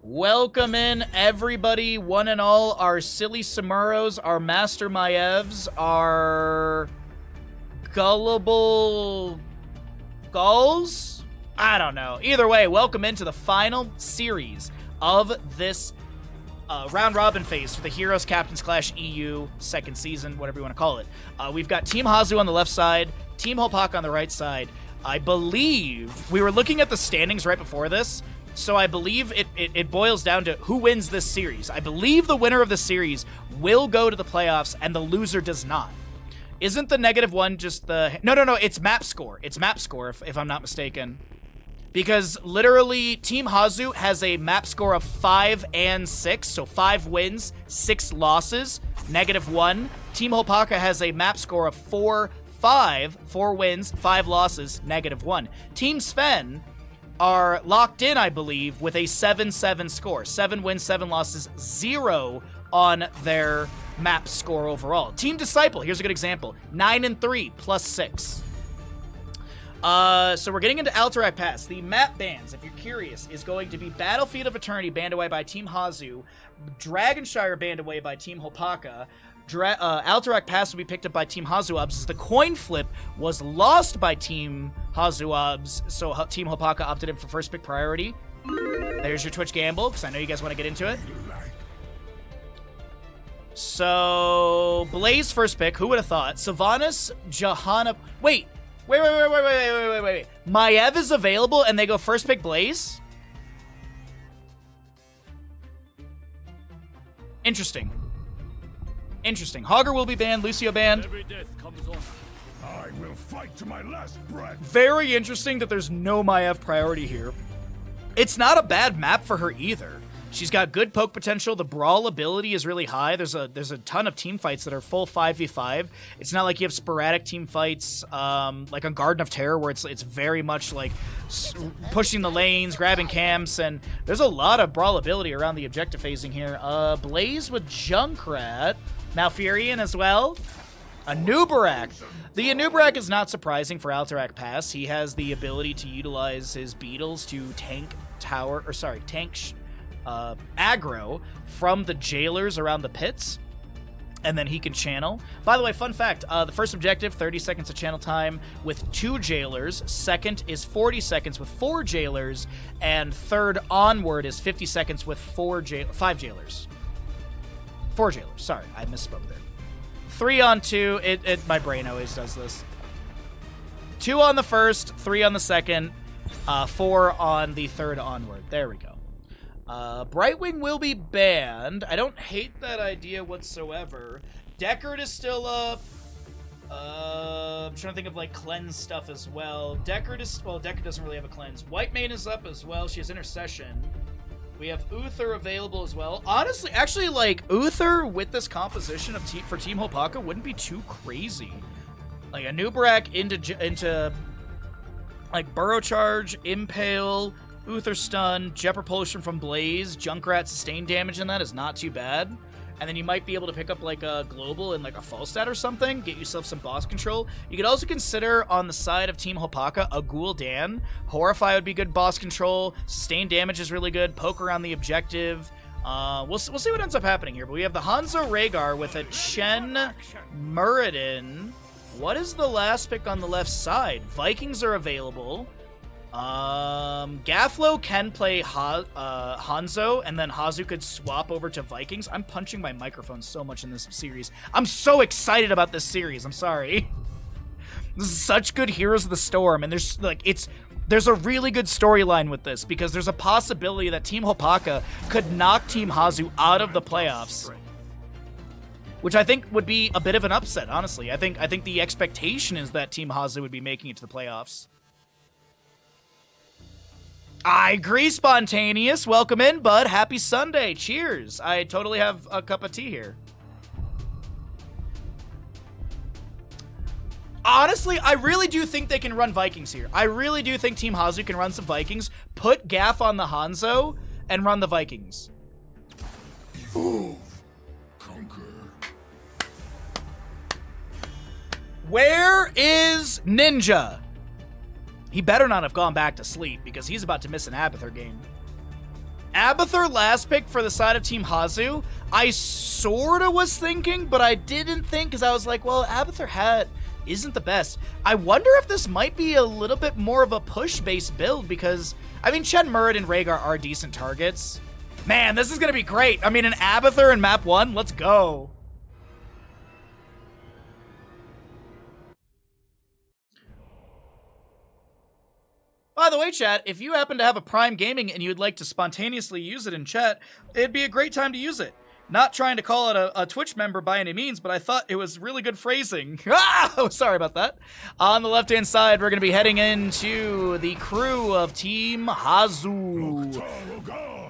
Welcome in, everybody, one and all, our silly Samuros, our master Maevs, our gullible gulls? I don't know. Either way, welcome into the final series of this round robin phase for the Heroes Captains Clash EU second season, whatever you want to call it. We've got Team Hasu on the left side, Team HlopakA on the right side. I believe we were looking at the standings right before this. So I believe it boils down to who wins this series. I believe the winner of the series will go to the playoffs and the loser does not. Isn't the -1 just the... No, it's map score. It's map score, if I'm not mistaken. Because literally, Team Hasu has a map score of 5 and 6. So 5 wins, 6 losses, -1. Team HlopakA has a map score of 4 wins, 5 losses, -1. Team Sven are locked in, I believe, with a 7-7 score. 7 wins, 7 losses, 0 on their map score overall. Team Disciple, here's a good example. 9 and 3 plus 6. So we're getting into Alterac Pass. The map bans, if you're curious, is going to be Battlefield of Eternity banned away by Team Hasu, Dragonshire banned away by Team HlopakA, Alterac Pass will be picked up by Team HasuObs. The coin flip was lost by Team HasuObs, so Team HlopakA opted in for first pick priority. There's your Twitch gamble, because I know you guys want to get into it. So, Blaze first pick, who would have thought? Sylvanas, Johanna... Wait. Maiev is available, and they go first pick Blaze? Interesting. Hogger will be banned, Lucio banned. Every death comes on. I will fight to my last breath. Very interesting that there's no Maiev priority here. It's not a bad map for her either. She's got good poke potential. The brawl ability is really high. There's a ton of team fights that are full 5v5. It's not like you have sporadic team fights like on Garden of Terror where it's very much like pushing the lanes, grabbing camps, and there's a lot of brawl ability around the objective phasing here. Blaze with Junkrat. Malfurion as well. Anubarak. The Anubarak is not surprising for Alterac Pass. He has the ability to utilize his beetles to tank aggro from the jailers around the pits, and then he can channel. By the way, fun fact, the first objective, 30 seconds of channel time with 2 jailers. Second is 40 seconds with 4 jailers, and third onward is 50 seconds with 5 jailers. 4 jailers, sorry, I misspoke there. 3 on 2, my brain always does this. 2 on the first, 3 on the second, 4 on the third onward. There we go. Brightwing will be banned. I don't hate that idea whatsoever. Deckard is still up. I'm trying to think of like cleanse stuff as well. Deckard doesn't really have a cleanse. Whitemane is up as well. She has intercession. We have Uther available as well. Honestly, actually, like, Uther with this composition for Team HlopakA wouldn't be too crazy. Like, Anubarak into like, Burrow Charge, Impale, Uther Stun, Jet Propulsion from Blaze, Junkrat Sustain Damage in that is not too bad. And then you might be able to pick up, like, a Global and, like, a Falstad or something, get yourself some boss control. You could also consider, on the side of Team HlopakA, a Gul'dan. Horrify would be good boss control. Sustain Damage is really good. Poke around the objective. We'll see what ends up happening here. But we have the Hanzo Rhaegar with a Chen Muradin. What is the last pick on the left side? Vikings are available. Gaflo can play Hanzo, and then Hasu could swap over to Vikings. I'm punching my microphone so much in this series. I'm so excited about this series. I'm sorry. This is such good Heroes of the Storm, and there's a really good storyline with this, because there's a possibility that Team HlopakA could knock Team Hasu out of the playoffs, which I think would be a bit of an upset, honestly. I think the expectation is that Team Hasu would be making it to the playoffs. I agree, Spontaneous. Welcome in, bud. Happy Sunday. Cheers. I totally have a cup of tea here. Honestly, I really do think they can run Vikings here. I really do think Team Hasu can run some Vikings, put Gaff on the Hanzo, and run the Vikings. Evolve. Conquer. Where is Ninja? He better not have gone back to sleep, because he's about to miss an Abathur game. Abathur last pick for the side of Team Hazu, I sorta was thinking, but I didn't think because I was like, well, Abathur hat isn't the best. I wonder if this might be a little bit more of a push-based build because, I mean, Chen, Murid, and Rhaegar are decent targets. Man, this is going to be great. I mean, an Abathur in map 1, let's go. By the way, chat, if you happen to have a Prime Gaming and you'd like to spontaneously use it in chat, it'd be a great time to use it. Not trying to call it a Twitch member by any means, but I thought it was really good phrasing. Ah! Sorry about that. On the left-hand side, we're going to be heading into the crew of Team Hazu.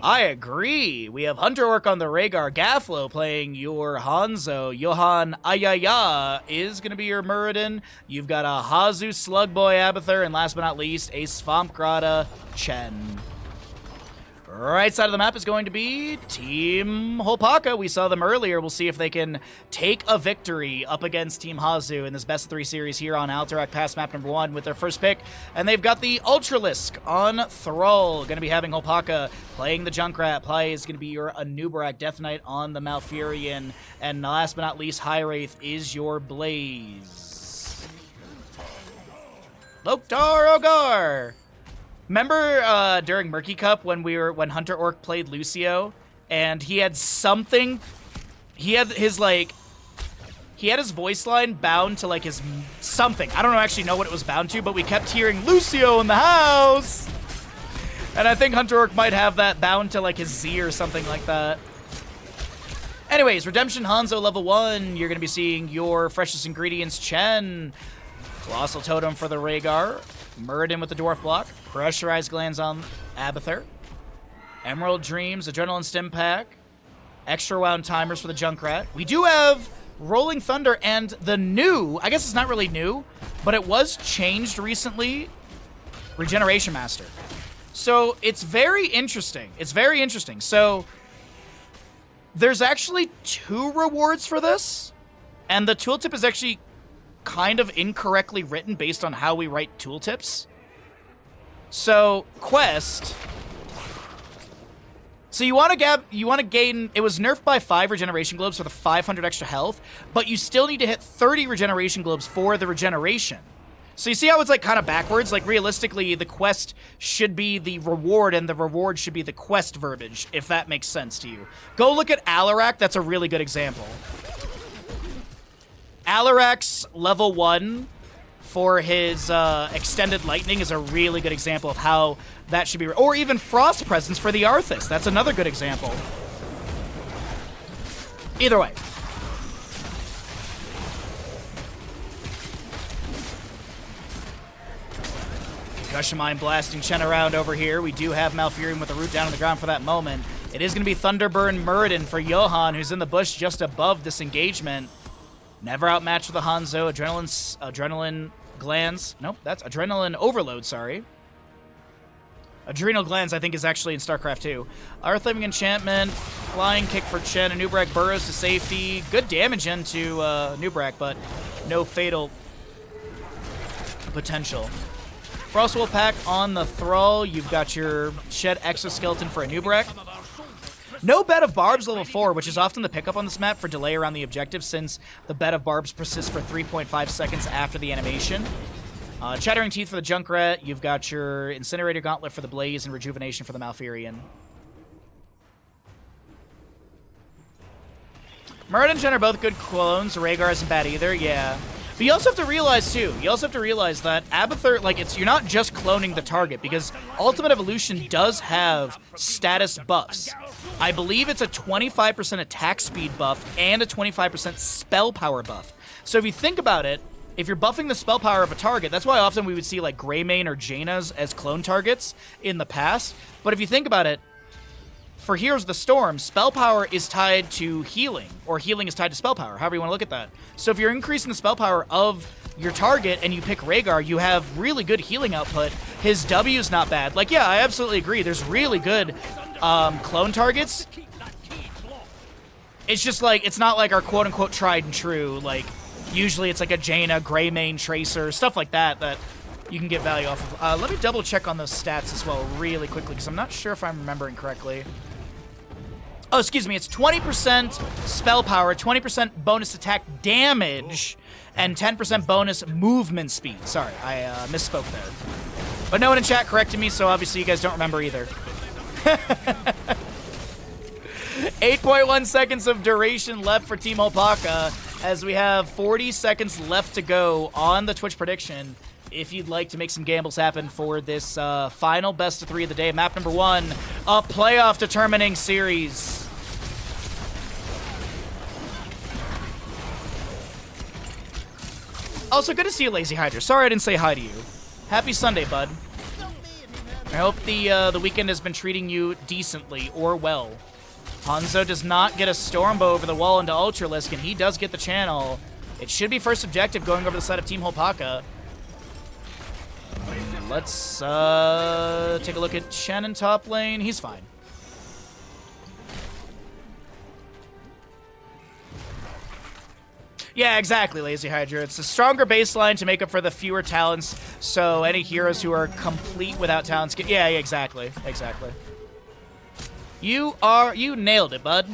I agree. We have Hunter Orc on the Rhaegar, Gaflo playing your Hanzo, Johan Ayaya is going to be your Muradin. You've got a Hazu Slugboy Abathur, and last but not least, a Svampgrada Chen. Right side of the map is going to be Team HlopakA. We saw them earlier. We'll see if they can take a victory up against Team Hazu in this best of 3 series here on Alterac Pass map number 1 with their first pick. And they've got the Ultralisk on Thrall. Going to be having HlopakA playing the Junkrat. Play is going to be your Anubarak Death Knight on the Malfurion. And last but not least, High Wraith is your Blaze. Loktar Ogar! Remember during Murky Cup when Hunter Orc played Lucio and he had something, he had his voice line bound to like his something. I don't actually know what it was bound to, but we kept hearing Lucio in the house. And I think Hunter Orc might have that bound to like his Z or something like that. Anyways, Redemption Hanzo level 1, you're going to be seeing your freshest ingredients Chen. Colossal Totem for the Rhaegar. Muradin with the Dwarf Block. Pressurized Glands on Abathur. Emerald Dreams, Adrenaline Stim Pack. Extra Wound Timers for the Junkrat. We do have Rolling Thunder and the new, I guess it's not really new, but it was changed recently, Regeneration Master. So it's very interesting. It's very interesting. So there's actually 2 rewards for this, and the tooltip is actually kind of incorrectly written based on how we write tooltips. So, quest. So you want to gain, it was nerfed by 5 regeneration globes for the 500 extra health, but you still need to hit 30 regeneration globes for the regeneration. So you see how it's like kind of backwards? Like realistically, the quest should be the reward and the reward should be the quest verbiage, if that makes sense to you. Go look at Alarak, that's a really good example. Alarak's level 1 for his extended lightning is a really good example of how that should be. Or even Frost Presence for the Arthas. That's another good example. Either way. Concussion Mine blasting Chen around over here. We do have Malfurion with the root down on the ground for that moment. It is going to be Thunderburn Muradin for Johan, who's in the bush just above this engagement. Never outmatched with the Hanzo. Adrenaline Glands. Nope, that's Adrenaline Overload, sorry. Adrenal Glands, I think, is actually in StarCraft 2. Earth Living Enchantment. Flying Kick for Chen. Anubarak burrows to safety. Good damage into Anubarak, but no fatal potential. Frostwolf Pack on the Thrall. You've got your Shed Exoskeleton for Anubarak. No Bed of Barbs level 4, which is often the pickup on this map for delay around the objective since the Bed of Barbs persists for 3.5 seconds after the animation. Chattering Teeth for the Junkrat. You've got your Incinerator Gauntlet for the Blaze and Rejuvenation for the Malfurion. Murid and Chen are both good clones. Rhaegar isn't bad either, yeah. But you also have to realize, too, that Abathur, like, you're not just cloning the target, because Ultimate Evolution does have status buffs. I believe it's a 25% attack speed buff and a 25% spell power buff. So if you think about it, if you're buffing the spell power of a target, that's why often we would see, like, Greymane or Jaina's as clone targets in the past. But if you think about it, for Heroes of the Storm, spell power is tied to healing, or healing is tied to spell power, however you want to look at that. So if you're increasing the spell power of your target and you pick Rhaegar, you have really good healing output. His W's not bad. Like, yeah, I absolutely agree. There's really good clone targets. It's just like, it's not like our quote-unquote tried and true. Like, usually it's like a Jaina, Greymane, Tracer, stuff like that, that you can get value off of. Let me double check on those stats as well really quickly, because I'm not sure if I'm remembering correctly. Oh, excuse me, it's 20% spell power, 20% bonus attack damage, and 10% bonus movement speed. Sorry, I misspoke there. But no one in chat corrected me, so obviously you guys don't remember either. 8.1 seconds of duration left for Team HlopakA, as we have 40 seconds left to go on the Twitch prediction. If you'd like to make some gambles happen for this final best of 3 of the day, map number 1, a playoff determining series. Also, good to see you, Lazy Hydra. Sorry I didn't say hi to you. Happy Sunday, bud. I hope the weekend has been treating you decently or well. Hanzo does not get a Stormbow over the wall into Ultralisk, and he does get the channel. It should be first objective going over the side of Team HlopakA. Let's take a look at Shen in top lane. He's fine. Yeah, exactly, Lazy Hydra. It's a stronger baseline to make up for the fewer talents, so any heroes who are complete without talents get... Yeah, exactly. Exactly. You nailed it, bud.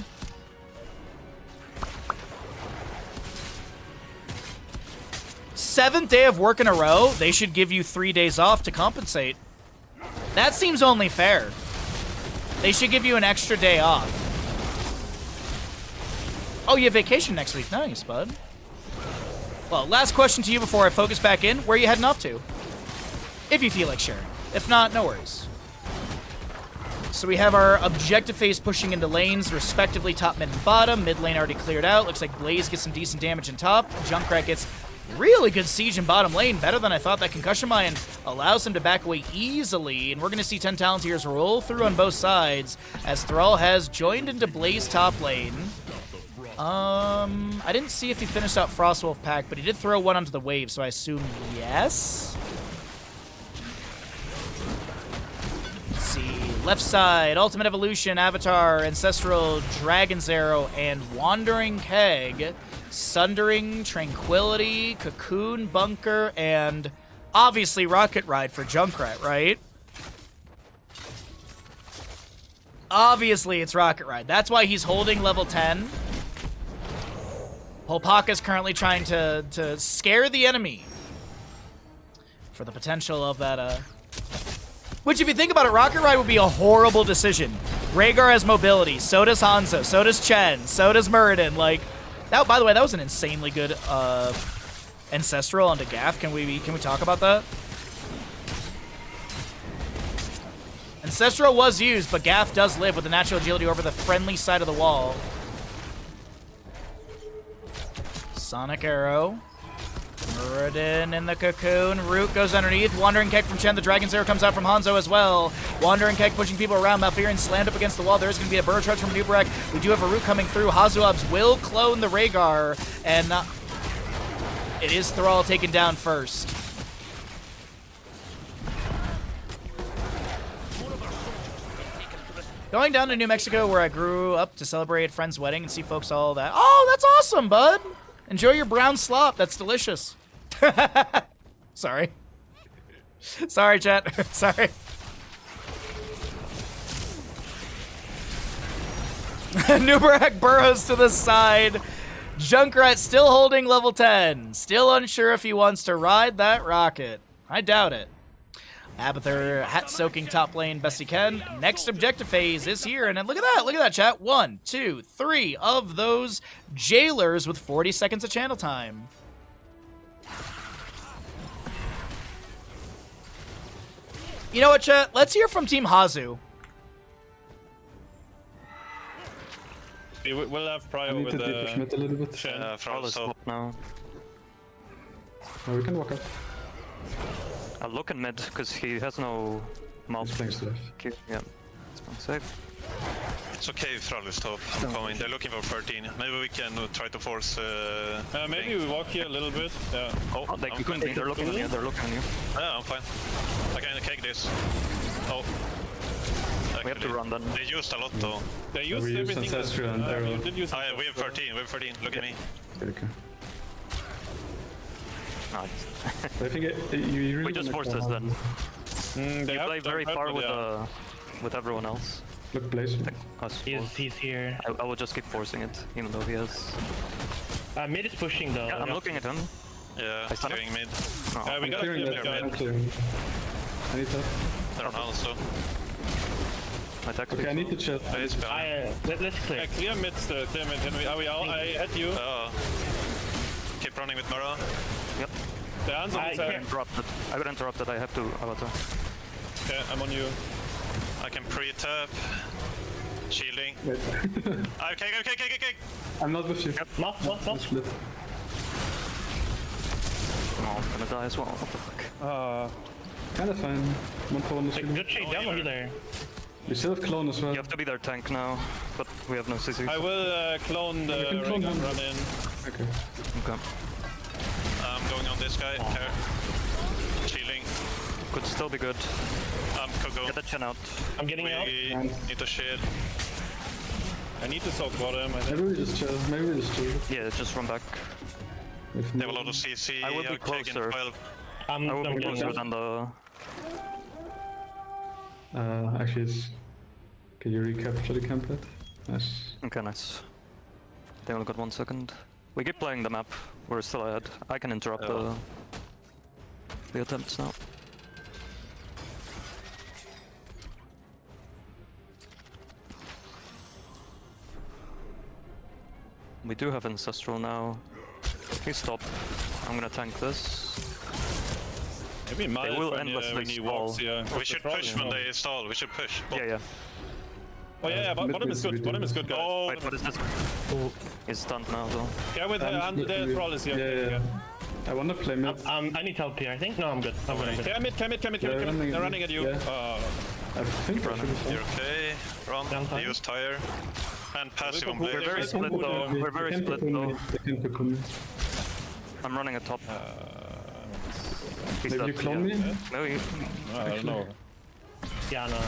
Seventh day of work in a row, they should give you 3 days off to compensate. That seems only fair. They should give you an extra day off. Oh, you have vacation next week. Nice, bud. Well, last question to you before I focus back in. Where are you heading off to? If you feel like sharing. If not, no worries. So we have our objective phase pushing into lanes, respectively top, mid, and bottom. Mid lane already cleared out. Looks like Blaze gets some decent damage in top. Junkrat gets really good siege in bottom lane. Better than I thought. That Concussion Mine allows him to back away easily. And we're going to see 10 Talonteers roll through on both sides as Thrall has joined into Blaze top lane. I didn't see if he finished out Frostwolf pack, but he did throw one onto the wave, so I assume yes. Let's see. Left side, Ultimate Evolution, Avatar, Ancestral, Dragon's Arrow, and Wandering Keg. Sundering, Tranquility, Cocoon, Bunker, and obviously Rocket Ride for Junkrat, right? Obviously it's Rocket Ride. That's why he's holding level 10. HlopakA's currently trying to scare the enemy for the potential of that, Which, if you think about it, Rocket Ride would be a horrible decision. Rhaegar has mobility, so does Hanzo, so does Chen, so does Muradin. Like, that, by the way, that was an insanely good, Ancestral onto Gaff. Can we talk about that? Ancestral was used, but Gaff does live with the natural agility over the friendly side of the wall. Sonic Arrow. Muradin in the Cocoon. Root goes underneath. Wandering Keg from Chen. The Dragon's Arrow comes out from Hanzo as well. Wandering Keg pushing people around. Malfurion slammed up against the wall. There's going to be a Burrow Charge from Nubarek. We do have a Root coming through. HasuObs will clone the Rhaegar. And it is Thrall taken down first. Going down to New Mexico, where I grew up to celebrate a friend's wedding and see folks all that. Oh, that's awesome, bud. Enjoy your brown slop. That's delicious. Sorry. Sorry, chat. Sorry. Nubarak burrows to the side. Junkrat still holding level 10. Still unsure if he wants to ride that rocket. I doubt it. Abathur hat-soaking top lane best he can. Next objective phase is here, and look at that, chat. 1, 2, 3 of those jailers with 40 seconds of channel time. You know what, chat? Let's hear from Team Hasu. We'll have Prio with a little bit. Frostwolf now. Oh, we can walk up. I'll look at mid, because he has no mouth. Yeah, it's safe. It's okay if Thrall is top. I'm coming. They're looking for 13. Maybe we can try to force... maybe we walk here a little bit. Yeah. Oh, they're looking on you. They're looking on you. Yeah, I'm fine. I can keg this. Oh. Actually, we have to run then. They used a lot though. They used everything. Ancestral and Arrow. We have 13. We have 13. Look at me. Okay. No, I think you really we just wanna force this come then. They You have play done very purple, far yeah. with everyone else. Look, Blaze. Us He's both. here. I will just keep forcing it, even though he has. Mid is pushing though. Yeah, I'm looking at him. Yeah, I stun clearing mid. Oh, We gotta Clearing clear that mid, guy. guys. I'm clearing. I need that. They're also. my tech Okay, I need to chat. Base behind. Let's clear. Clear mid still, clear mid. Are we out? I at you. Keep running with Mara. Yep. The hands on the I side. can't- Interrupted. I got interrupted. I have to Avatar. Okay, I'm on you. I can pre-tap. Shielding. Wait. Okay. I'm not with you. Moth. I'm split. Oh, I'm gonna die as well. What the fuck? Kinda fine. 1 for 1 is really. Good trade down healer. We still have clone as well. You have to be their tank now, but we have no CCs. I will clone the can clone ring and him. run in. Okay. Okay. I'm going on this guy. Care. Shielding. Could still be good. Could go. Get the Chen out. I'm getting out. We need to shield. I need to soak bottom, I think. Maybe we just chill. Maybe we just chill. Yeah, just run back. If They have a lot of CC. I will be taking closer. 12. I will I'm be getting closer out. than the. Actually, it's. Can you recapture the camp yet? Nice. Okay, nice. They only got 1 second. We keep playing the map. We're still ahead. I can interrupt the attempts now. We do have Ancestral now. Please stop. I'm gonna tank this. Maybe mild will when, endlessly when he stall. walks here. We should push when yeah. they stall. We should push. Yeah. Oh yeah, bottom is good. Bottom is good, guys. Oh, Wait, what is this? He's stunned now, though. yeah, with the troll is here. Yeah. I wanna play mid. I need help here. I think. No, I'm good. I'm good. Come mid. running They're running at you. yeah. I think I should be fine. You're okay. Run. Downtime. Use tire. And passive on We're blade. very split though. We're very split though. They can pick on me. I'm running a top. He's Maybe you dead, clone yeah. me? No, he, I don't know. Yeah, no.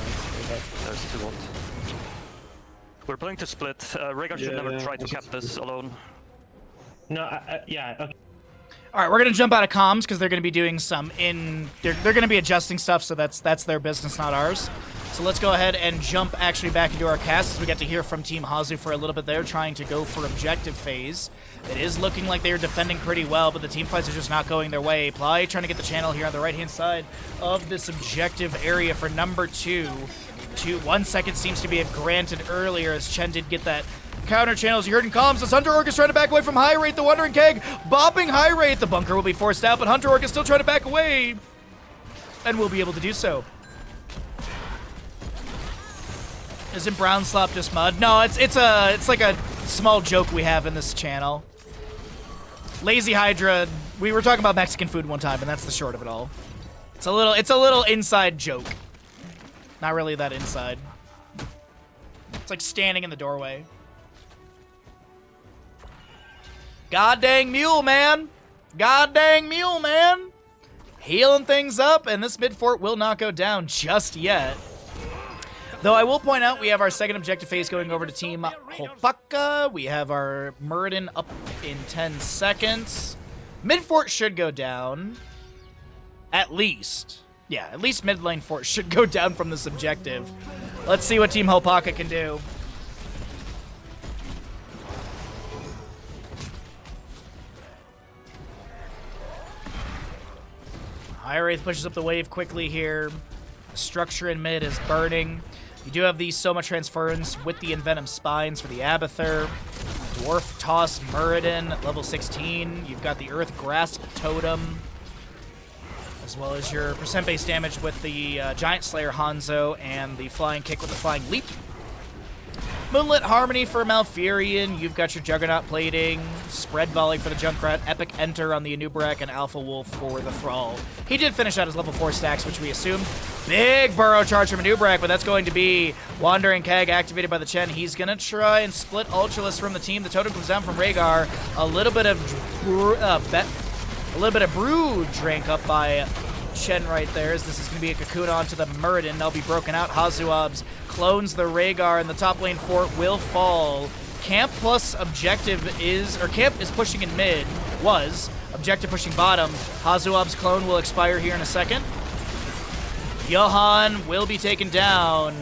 there's 2 ult. We're playing to split. Rhaegar should never try to cap this alone. No, yeah, okay. All right, we're gonna jump out of comms because they're gonna be doing some they're gonna be adjusting stuff, so that's their business, not ours. So let's go ahead and jump actually back into our cast as we get to hear from Team Hazu for a little bit there, trying to go for objective phase. It is looking like they're defending pretty well, but the team fights are just not going their way. Ply trying to get the channel here on the right-hand side of this objective area for number 2. 1 second seems to be granted earlier as Chen did get that counter channel. As you heard in comms, as Hunter Orc is trying to back away from High Rate, the Wandering Keg bopping High Rate. The bunker will be forced out, but Hunter Orc is still trying to back away and will be able to do so. Isn't Brown Slop just mud? No, it's like a small joke we have in this channel. Lazy Hydra. We were talking about Mexican food one time, and that's the short of it all. It's a little inside joke. Not really that inside. It's like standing in the doorway. God dang mule, man. God dang mule, man. Healing things up, and this mid fort will not go down just yet. Though I will point out we have our second objective phase going over to Team HlopakA. We have our Muradin up in 10 seconds. Mid fort should go down. At least. Yeah, at least mid lane fort should go down from this objective. Let's see what Team HlopakA can do. High Wraith pushes up the wave quickly here. The structure in mid is burning. You do have the Soma Transference with the Envenom Spines for the Abathur. Dwarf Toss Muradin at level 16. You've got the Earth Grasp Totem, as well as your percent-based damage with the Giant Slayer Hanzo and the Flying Kick with the Flying Leap. Moonlit Harmony for Malfurion. You've got your Juggernaut Plating, Spread Volley for the Junkrat, Epic Enter on the Anubarak, and Alpha Wolf for the Thrall. He did finish out his level 4 stacks, which we assumed. Big Burrow Charge from Anubarak, but that's going to be Wandering Keg activated by the Chen. He's going to try and split Ultralisk from the team. The totem comes down from Rhaegar. A little bit of brew drank up by Chen right there, as this is going to be a cocoon onto the Muradin. They'll be broken out. HasuObs clones the Rhaegar, and the top lane fort will fall. Camp plus objective is, or Camp is pushing in mid, was, Objective pushing bottom. HasuObs clone will expire here in a second. Johan will be taken down.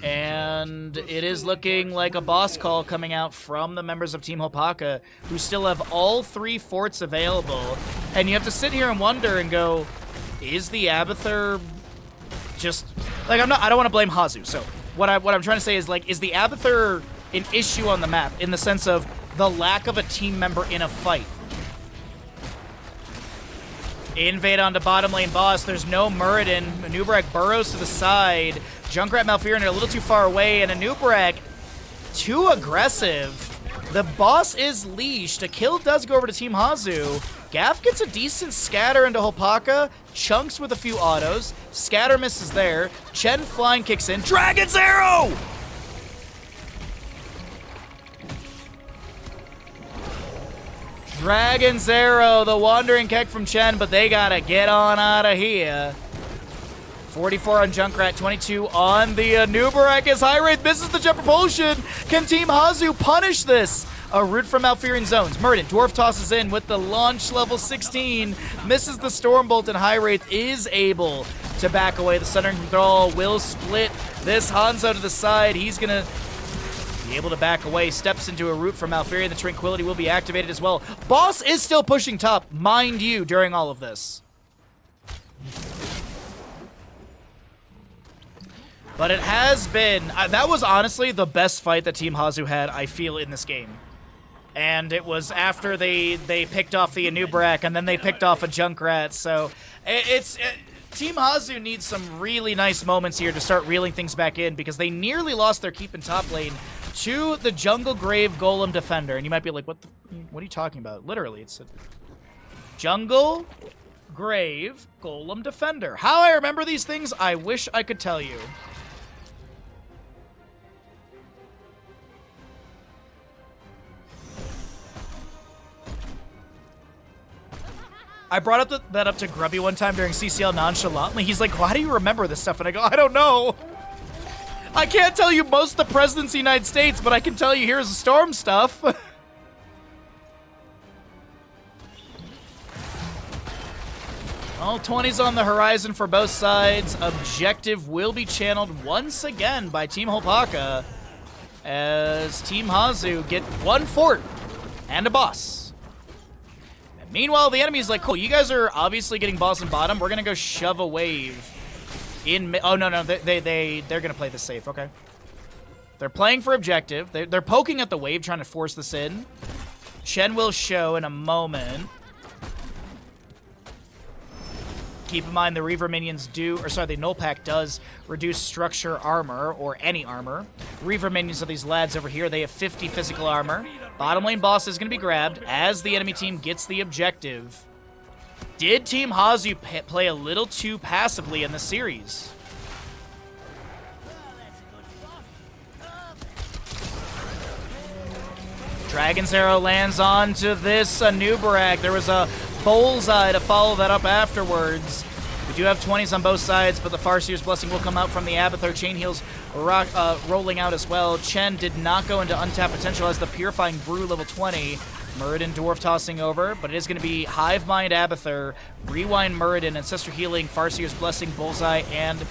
And it is looking like a boss call coming out from the members of Team HlopakA, who still have all 3 forts available. And you have to sit here and wonder and go, is the Abathur just... Like, I don't want to blame Hasu. So what I'm trying to say is, like, is the Abathur an issue on the map in the sense of the lack of a team member in a fight? Invade onto bottom lane boss. There's no Muradin. Anubarak burrows to the side. Junkrat Malfurion are a little too far away, and Anubarak too aggressive. The boss is leashed. A kill does go over to Team Hasu. Gaff gets a decent scatter into HlopakA. Chunks with a few autos. Scatter misses there. Chen flying kicks in. Dragon's Arrow! Dragon's Arrow, the Wandering Keck from Chen, but they gotta get on out of here. 44 on Junkrat, 22 on the Anubarak as High Wraith misses the jet propulsion. Can Team Hasu punish this? A root from Malfurion zones. Muradin, Dwarf tosses in with the launch level 16. Misses the Stormbolt, and High Wraith is able to back away. The Sundering Thrall will split this Hanzo to the side. He's gonna be able to back away. Steps into a root from Malfurion. The Tranquility will be activated as well. Boss is still pushing top, mind you, during all of this. But it has been... that was honestly the best fight that Team Hasu had, I feel, in this game. And it was after they picked off the Anubarak, and then they picked off a Junkrat. So Team Hasu needs some really nice moments here to start reeling things back in, because they nearly lost their keep in top lane to the Jungle Grave Golem Defender. And you might be like, what are you talking about? Literally, it's a Jungle Grave Golem Defender. How I remember these things, I wish I could tell you. I brought that up to Grubby one time during CCL nonchalantly. He's like, why do you remember this stuff? And I go, I don't know. I can't tell you most of the presidents of the United States, but I can tell you here's the Storm stuff. All 20s on the horizon for both sides. Objective will be channeled once again by Team HlopakA as Team Hasu get 1 fort and a boss. Meanwhile, the enemy's like, cool, you guys are obviously getting boss and bottom. We're going to go shove a wave in... Oh, no, they're going to play this safe. Okay. They're playing for objective. They're poking at the wave, trying to force this in. Chen will show in a moment. Keep in mind the Reaver minions do... Or sorry, the null pack does reduce structure armor, or any armor. Reaver minions are these lads over here. They have 50 physical armor. Bottom lane boss is going to be grabbed as the enemy team gets the objective. Did Team Hasu play a little too passively in this series? Dragon's Arrow lands onto this Anubarak. There was a bullseye to follow that up afterwards. We do have 20s on both sides, but the Farseer's Blessing will come out from the Abathur. Chain Heals rolling out as well. Chen did not go into untapped potential as the Purifying Brew level 20. Muradin Dwarf tossing over, but it is going to be Hive Mind Abathur, Rewind Muradin, Ancestor Healing, Farseer's Blessing, Bullseye, and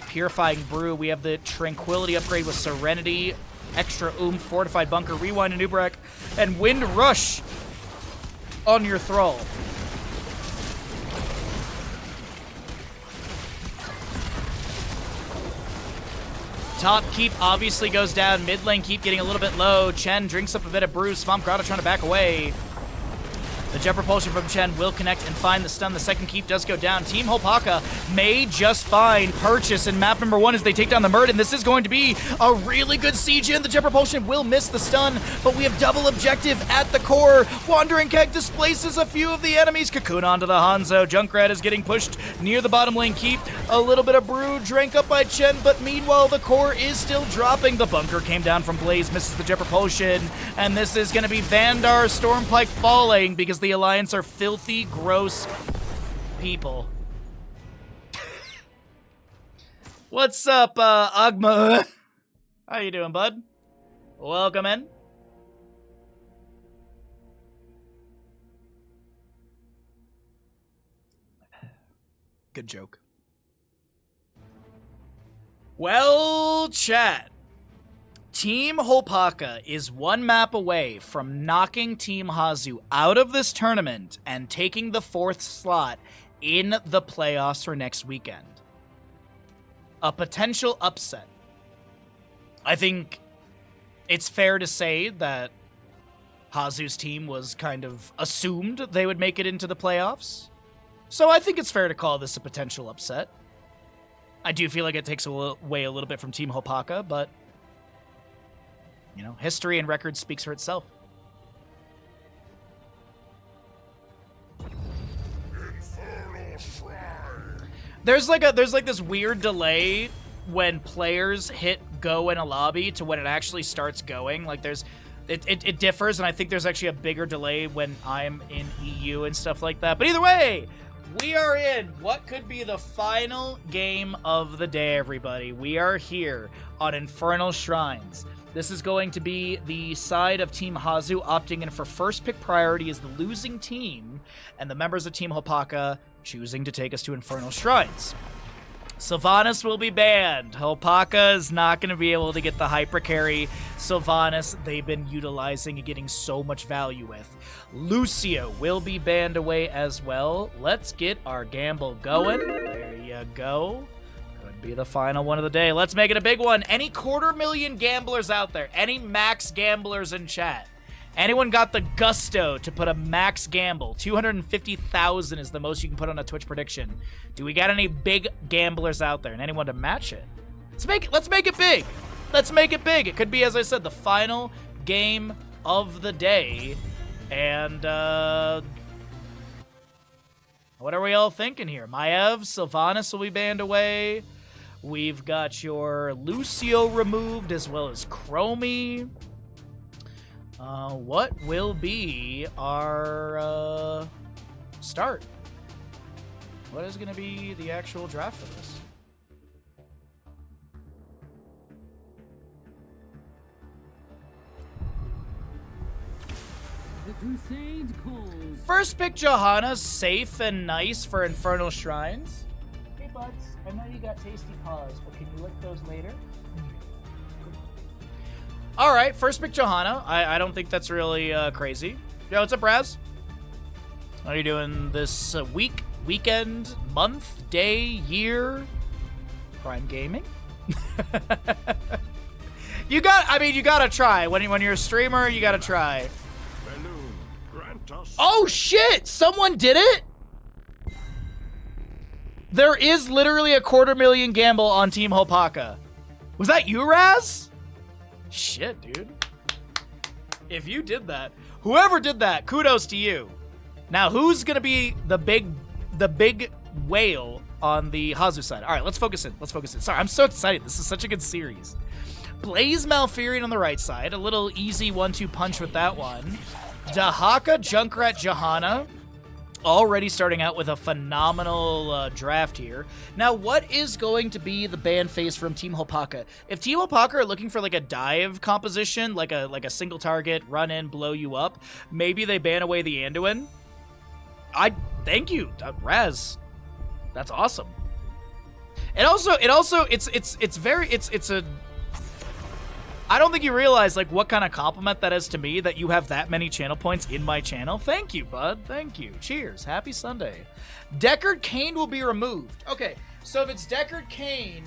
Purifying Brew. We have the Tranquility upgrade with Serenity, Extra Fortified Bunker, Rewind Anubarak, and Wind Rush on your Thrall. Top keep obviously goes down. Mid lane keep getting a little bit low. Chen drinks up a bit of brew. Swamp Grotto trying to back away. The jet propulsion from Chen will connect and find the stun. The second keep does go down. Team HlopakA may just find purchase in map number 1 as they take down the Muradin. This is going to be a really good siege in. The jet propulsion will miss the stun, but we have double objective at the core. Wandering Keg displaces a few of the enemies. Cocoon onto the Hanzo. Junkrat is getting pushed near the bottom lane keep. A little bit of brew drank up by Chen, but meanwhile the core is still dropping. The bunker came down from Blaze, misses the jet propulsion, and this is going to be Vandar Stormpike falling because the Alliance are filthy, gross people. What's up, Agma? How you doing, bud? Welcome in. Good joke. Well, chat. Team HlopakA is one map away from knocking Team Hasu out of this tournament and taking the 4th slot in the playoffs for next weekend. A potential upset. I think it's fair to say that Hasu's team was kind of assumed they would make it into the playoffs. So I think it's fair to call this a potential upset. I do feel like it takes away a little bit from Team HlopakA, but, you know, history and record speaks for itself. There's like this weird delay when players hit go in a lobby to when it actually starts going. Like it differs, and I think there's actually a bigger delay when I'm in EU and stuff like that. But either way, we are in what could be the final game of the day, everybody. We are here on Infernal Shrines. This is going to be the side of Team Hasu opting in for first pick priority as the losing team, and the members of Team HlopakA choosing to take us to Infernal Shrines. Sylvanas will be banned. HlopakA is not going to be able to get the hyper carry Sylvanas they've been utilizing and getting so much value with. Lucio will be banned away as well. Let's get our gamble going. There you go. Could be the final one of the day. Let's make it a big one. Any 250,000 gamblers out there? Any max gamblers in chat? Anyone got the gusto to put a max gamble? 250,000 is the most you can put on a Twitch prediction. Do we got any big gamblers out there and anyone to match it? Let's make it big. Let's make it big. It could be, as I said, the final game of the day. And what are we all thinking here? Maev, Sylvanas will be banned away. We've got your Lucio removed as well as Chromie. What will be our start? What is going to be the actual draft for this? The Crusade calls. First pick Johanna, safe and nice for Infernal Shrines. Hey buds, I know you got tasty paws, but can you lick those later? All right, first pick Johanna. I don't think that's really crazy. Yo, what's up, Raz? How are you doing this week, weekend, month, day, year? Prime Gaming? you gotta try. When you're a streamer, you gotta try. Balloon, grant us. Oh, shit! Someone did it? There is literally a 250,000 gamble on Team HlopakA. Was that you, Raz? Shit, dude. If you did that, whoever did that, kudos to you. Now, who's gonna be the big whale on the Hasu side? All right, let's focus in. Sorry, I'm so excited. This is such a good series. Blaze Malfurion on the right side. A little easy 1-2 punch with that one. Dahaka, Junkrat, Johanna. Already starting out with a phenomenal draft here. Now, what is going to be the ban phase from Team HlopakA? If Team HlopakA are looking for like a dive composition, like a single target, run in, blow you up, maybe they ban away the Anduin. Thank you, Raz. That's awesome. I don't think you realize like what kind of compliment that is to me that you have that many channel points in my channel. Thank you, bud. Thank you. Cheers. Happy Sunday. Deckard Cain will be removed. Okay, so if it's Deckard Cain,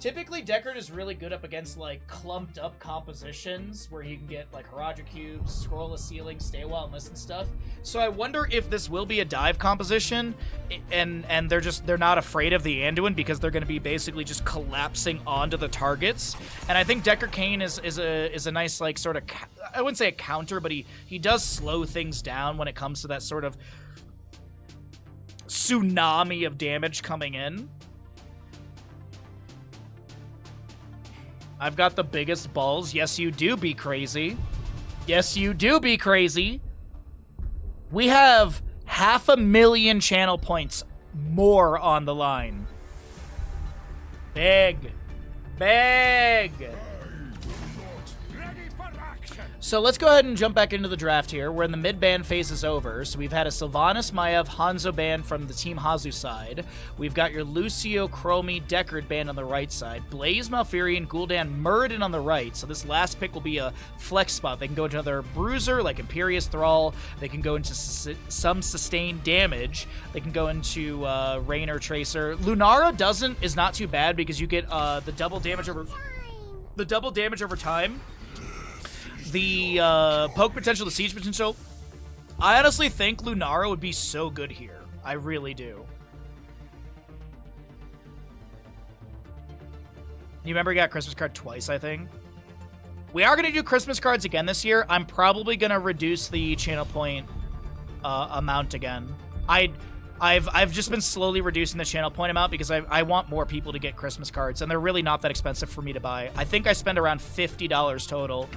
typically Deckard is really good up against like clumped up compositions where he can get like Haraja cubes, scroll a ceiling, stay a while and listen stuff. So I wonder if this will be a dive composition and they're not afraid of the Anduin because they're going to be basically just collapsing onto the targets. And I think Deckard Cain is a nice like sort of I wouldn't say a counter, but he does slow things down when it comes to that sort of tsunami of damage coming in. I've got the biggest balls. Yes, you do, be crazy. Yes, you do, be crazy. We have 500,000 channel points more on the line. Big. Big. Ready for So let's go ahead and jump back into the draft here. We're in the mid-ban phase is over. So we've had a Sylvanas, Maiev, Hanzo ban from the Team Hasu side. We've got your Lucio, Chromie, Deckard ban on the right side. Blaze, Malfurion, Gul'dan, Muradin on the right. So this last pick will be a flex spot. They can go into another Bruiser like Imperious Thrall. They can go into some sustained damage. They can go into Raynor Tracer. Lunara is not too bad because you get the double damage over time. The poke potential, the siege potential. I honestly think Lunara would be so good here. I really do. You remember he got Christmas card twice, I think? We are going to do Christmas cards again this year. I'm probably going to reduce the channel point amount again. I've just been slowly reducing the channel point amount because I want more people to get Christmas cards, and they're really not that expensive for me to buy. I think I spend around $50 total.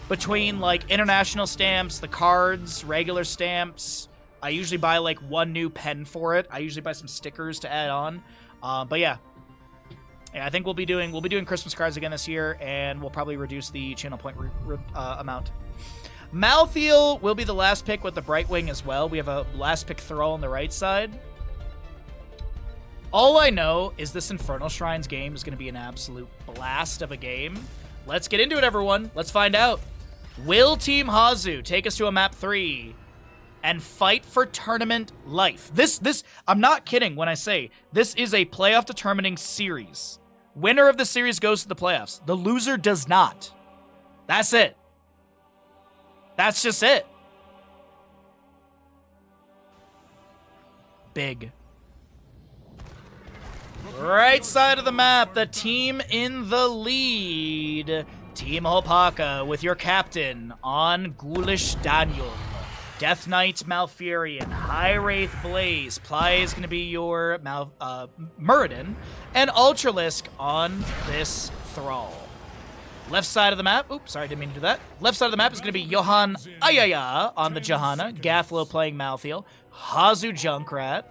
Between, like, international stamps, the cards, regular stamps. I usually buy, like, one new pen for it. I usually buy some stickers to add on. But yeah. I think we'll be doing Christmas cards again this year, and we'll probably reduce the channel point amount. Malthael will be the last pick with the Brightwing as well. We have a last pick Thrall on the right side. All I know is this Infernal Shrines game is going to be an absolute blast of a game. Let's get into it, everyone. Let's find out. Will Team Hasu take us to a map 3 and fight for tournament life? This I'm not kidding when I say this is a playoff determining series. Winner of the series goes to the playoffs. The loser does not. That's it. That's just it. Big. Right side of the map, the team in the lead. Team HlopakA with your captain on Ghoulish Daniel. Death Knight Malfurion, High Wraith Blaze, Ply is going to be your Muradin, and Ultralisk on this Thrall. Left side of the map, oops, sorry, didn't mean to do that. Left side of the map is going to be Johan Ayaya on the Johanna, Gathlo playing Malthael, Hasu Junkrat,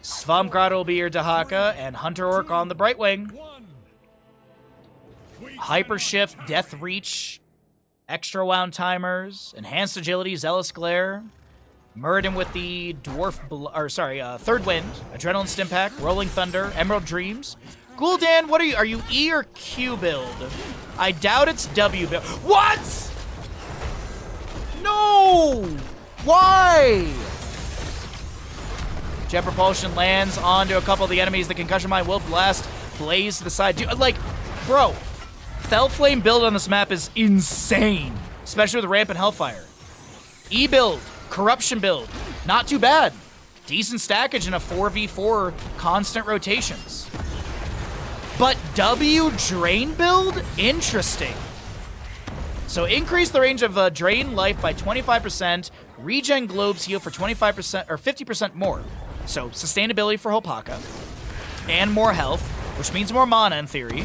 Svamgrad will be your Dahaka, and Hunter Orc on the Brightwing. Hyper Shift, Death Reach, Extra Wound Timers, Enhanced Agility, Zealous Glare, Muradin with the Third Wind, Adrenaline Stimpack, Rolling Thunder, Emerald Dreams. Gul'dan, what are you E or Q build? I doubt it's W build. What? No! Why? Jet Propulsion lands onto a couple of the enemies. The Concussion Mine will blast Blaze to the side. Dude, like, bro, Fellflame build on this map is insane, especially with Rampant Hellfire. E build, Corruption build, not too bad. Decent stackage in a 4v4 constant rotations. But W Drain build? Interesting. So increase the range of Drain life by 25%, regen globes heal for 25% or 50% more. So sustainability for HlopakA, and more health, which means more mana in theory.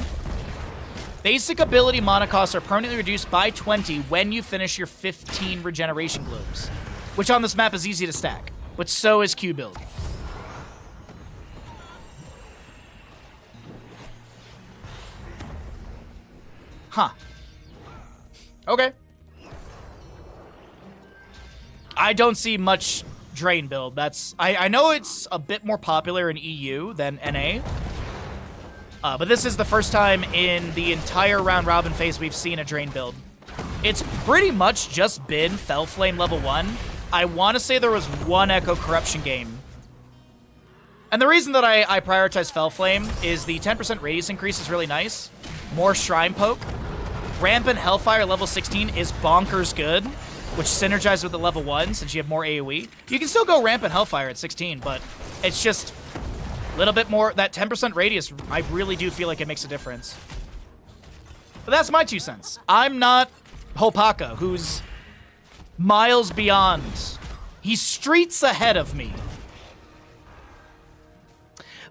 Basic ability mana costs are permanently reduced by 20 when you finish your 15 regeneration globes, which on this map is easy to stack, but so is Q build. Huh. Okay. I don't see much Drain build. I know it's a bit more popular in EU than NA. But this is the first time in the entire round robin phase we've seen a Drain build. It's pretty much just been Fellflame level 1. I want to say there was one Echo Corruption game. And the reason that I prioritize Fellflame is the 10% radius increase is really nice. More Shrine Poke. Rampant Hellfire level 16 is bonkers good, which synergizes with the level 1 since you have more AoE. You can still go Rampant Hellfire at 16, but it's just a little bit more. That 10% radius, I really do feel like it makes a difference. But that's my 2 cents. I'm not HlopakA, who's miles beyond. He's streets ahead of me.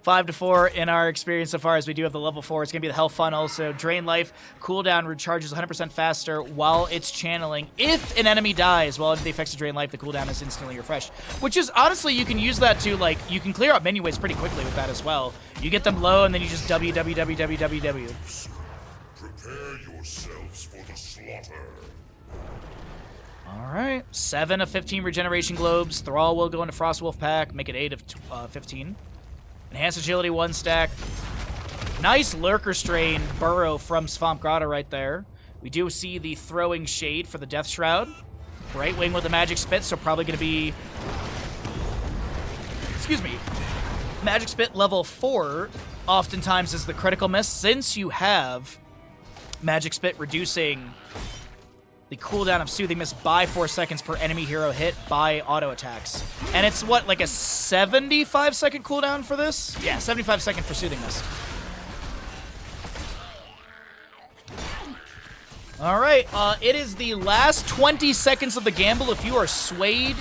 5-4 in our experience so far, as we do have the level 4. It's going to be the Hell Funnel, so Drain Life, cooldown recharges 100% faster while it's channeling. If an enemy dies while they affects the Drain Life, the cooldown is instantly refreshed. Which is, honestly, you can use that to, like, you can clear out menu waves pretty quickly with that as well. You get them low, and then you just W. Prepare yourselves for the slaughter. All right, 7 of 15 regeneration globes. Thrall will go into Frostwolf pack, make it 8 of 15. Enhanced agility 1 stack. Nice lurker strain burrow from Swamp Grotto right there. We do see the throwing shade for the Death Shroud. Brightwing with the magic spit, so probably going to be, excuse me, magic spit level 4 oftentimes is the critical miss, since you have magic spit reducing the cooldown of Soothing Mist by 4 seconds per enemy hero hit by auto attacks. And it's what, like a 75 second cooldown for this? Yeah, 75 second for Soothing Mist. All right, it is the last 20 seconds of the gamble if you are swayed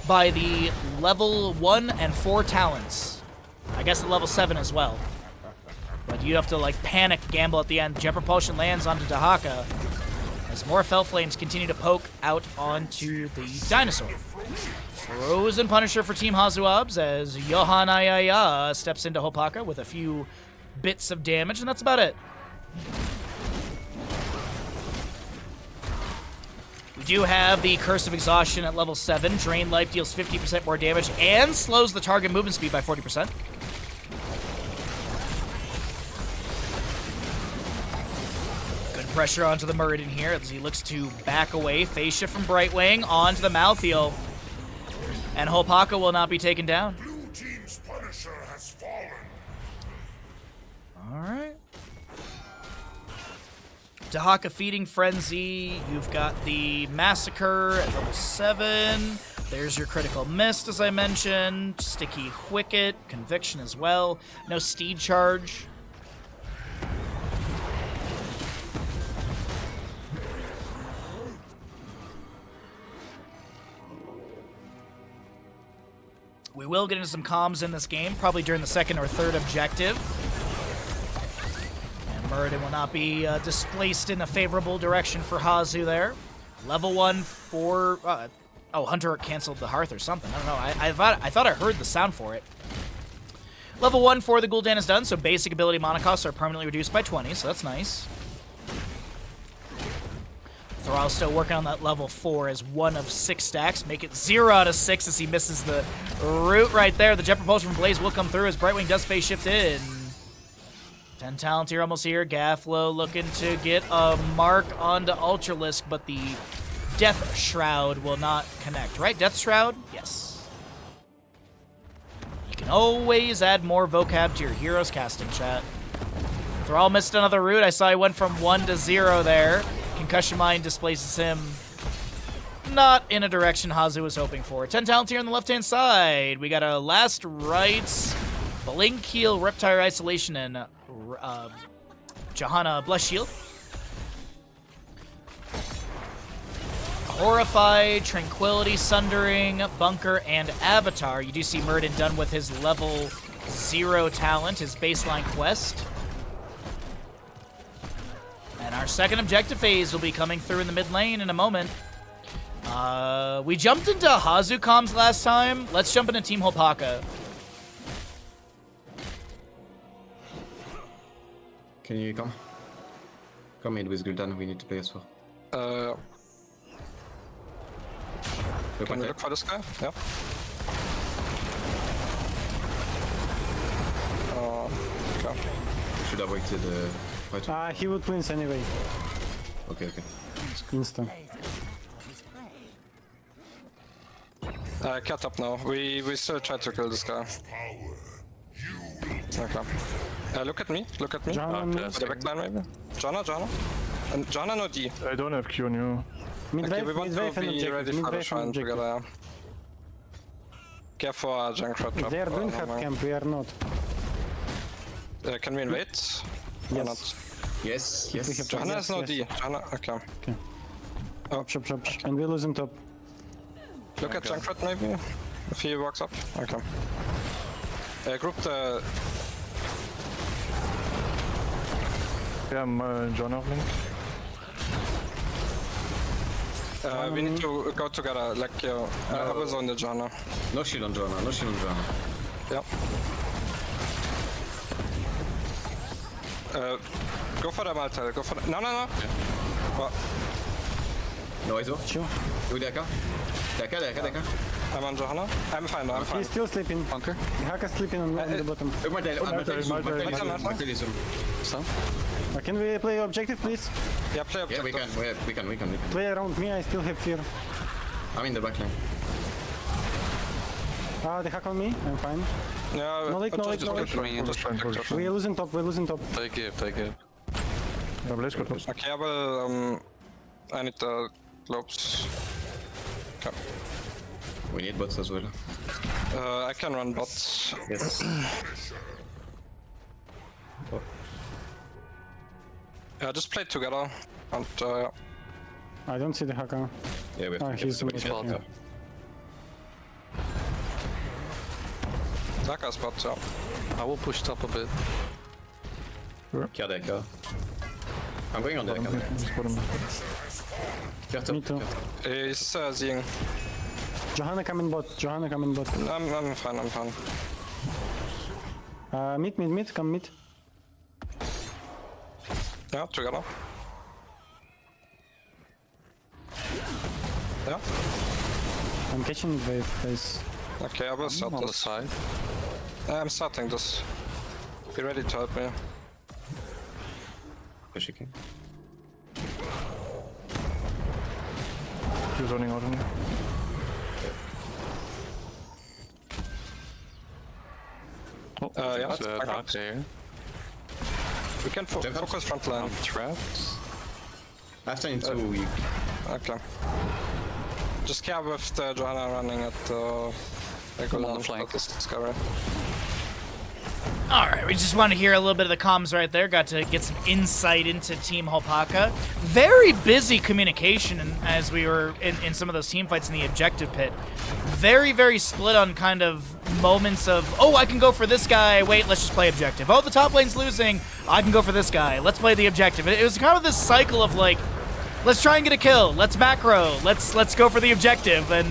by the level 1 and 4 talents. I guess the level 7 as well. But you have to, like, panic gamble at the end. Jet Propulsion lands onto HlopakA as more Fel Flames continue to poke out onto the dinosaur. Frozen Punisher for Team HasuObs as Johanayaya steps into HlopakA with a few bits of damage, and that's about it. We do have the Curse of Exhaustion at level 7. Drain Life deals 50% more damage and slows the target movement speed by 40%. Good pressure onto the Muradin here as he looks to back away. Phase shift from Brightwing onto the Malthael. And HlopakA will not be taken down. Blue team's Punisher has fallen. All right. Dahaka Feeding Frenzy. You've got the Massacre at level 7. There's your Critical Mist, as I mentioned. Sticky Wicket. Conviction as well. No Steed Charge. We will get into some comms in this game, probably during the second or third objective. Muradin will not be displaced in a favorable direction for Hasu there. Level 1 for... oh, Hunter canceled the Hearth or something. I don't know. I thought I heard the sound for it. Level 1 for the Gul'dan is done, so basic ability mana costs are permanently reduced by 20, so that's nice. Thrall's still working on that level 4 as 1 of 6 stacks. Make it 0 out of 6 as he misses the root right there. The Jet Propulsion from Blaze will come through as Brightwing does phase shift in. 10 talent here, almost here. Gafflo looking to get a mark onto Ultralisk, but the Death Shroud will not connect, right? Death Shroud? Yes. You can always add more vocab to your hero's casting, chat. Thrall missed another root. I saw he went from 1 to 0 there. Concussion Mine displaces him not in a direction Hasu was hoping for. 10 talent here on the left-hand side. We got a Last Rites, Blink Heal, Reptile Isolation, and Johanna Bless Shield. Horrify, Tranquility, Sundering, Bunker, and Avatar. You do see Muradin done with his level 0 talent, his baseline quest. And our second objective phase will be coming through in the mid lane in a moment. We jumped into Hasu comms last time. Let's jump into Team HlopakA. Can you come? Come in with Gul'dan, we need to play as well. Can you look for this guy? Yeah. Okay. Should have waited fight. He would cleanse anyway. Okay. Instant. Cat up now. We still try to kill this guy. Okay. Look at me. Janna, For the backline maybe. Janna. And Janna no D. I don't have Q on you. Okay, we want to be ready for the shrine together. Careful Junkrat trap. They are doing hard camp, we are not. Can we invade? Or not? Yes. Janna has no D. Janna, okay. Oh, Chop. And we lose in top. Look at Junkrat maybe, if he walks up. Okay. Group the... Yeah, I'm John of Link. We need to go together, like, I was on the Janna. No shield on Janna. Yeah. Go for the Maltail, go for the... No. Well, No ISO. Sure. Do Deka. Deka. I'm on Johanna. I'm fine. He's still sleeping. Bunker. HlopakA sleeping on the bottom. Martel is zoom. Can we play objective, please? Yeah, play Yeah, objective. we can. Play around me, I still have fear. I'm in the backline. They hack on me, I'm fine. Yeah, No leak. We're losing top. Take it. Yeah, let's go top. Okay, I will... I need the globes. Okay. We need bots as well. I can run bots. Yes. Yeah, just play together. And I don't see the hacker. Yeah, we have to He's get the spot. shot. that guy's bot, yeah. I will push top a bit. Kia Deka. I'm going on Deka. Me too. He's seeing. Johanna coming bot. I'm fine. Mid, come mid. Yeah, together. Yeah. I'm catching wave, guys. Okay, I will start On the this. side. I'm starting this. Be ready to help me. Pushing. He's running out on me. Yeah, It's dark there. we can focus front line. Trapped. After in 2, we... Okay. Just care with the Johanna running at the... I'm on the flank. Discovery. All right, we just want to hear a little bit of the comms right there. Got to get some insight into Team HlopakA. Very busy communication as we were in some of those team fights in the objective pit. Very, very split on kind of moments of, oh, I can go for this guy. Wait, let's just play objective. Oh, the top lane's losing. I can go for this guy. Let's play the objective. It was kind of this cycle of like, let's try and get a kill. Let's macro. Let's go for the objective. And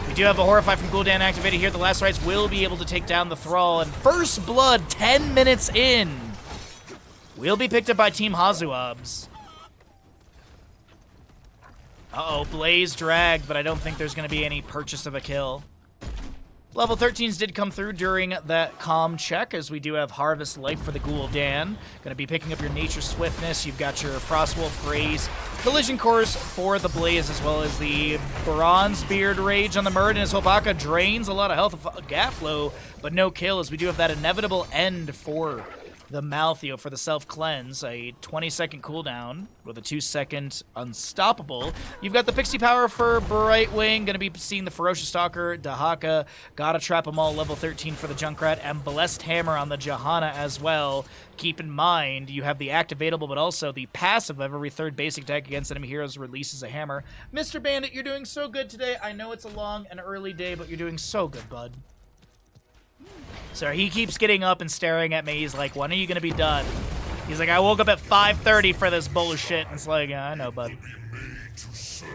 we do have a Horrify from Gul'dan activated here. The Last Rites will be able to take down the Thrall. And first blood, 10 minutes in, will be picked up by Team HasuObs. Uh-oh, Blaze dragged, but I don't think there's going to be any purchase of a kill. Level 13s did come through during that comm check, as we do have Harvest Life for the Gul'dan. Going to be picking up your Nature Swiftness. You've got your Frostwolf Graze, Collision Course for the Blaze, as well as the Bronzebeard Rage on the Murd, as HlopakA drains a lot of health of Gaflow, but no kill, as we do have that inevitable end for the Maltheo for the self-cleanse, a 20-second cooldown with a 2-second unstoppable. You've got the Pixie Power for Brightwing, going to be seeing the Ferocious Stalker, Dahaka, Gotta Trap 'em All, level 13 for the Junkrat, and Blessed Hammer on the Johanna as well. Keep in mind, you have the activatable, but also the passive of every third basic attack against enemy heroes releases a hammer. Mr. Bandit, you're doing so good today. I know it's a long and early day, but you're doing so good, bud. So he keeps getting up and staring at me. He's like, when are you going to be done? He's like, I woke up at 5:30 for this bullshit. And it's like, yeah, I know, bud.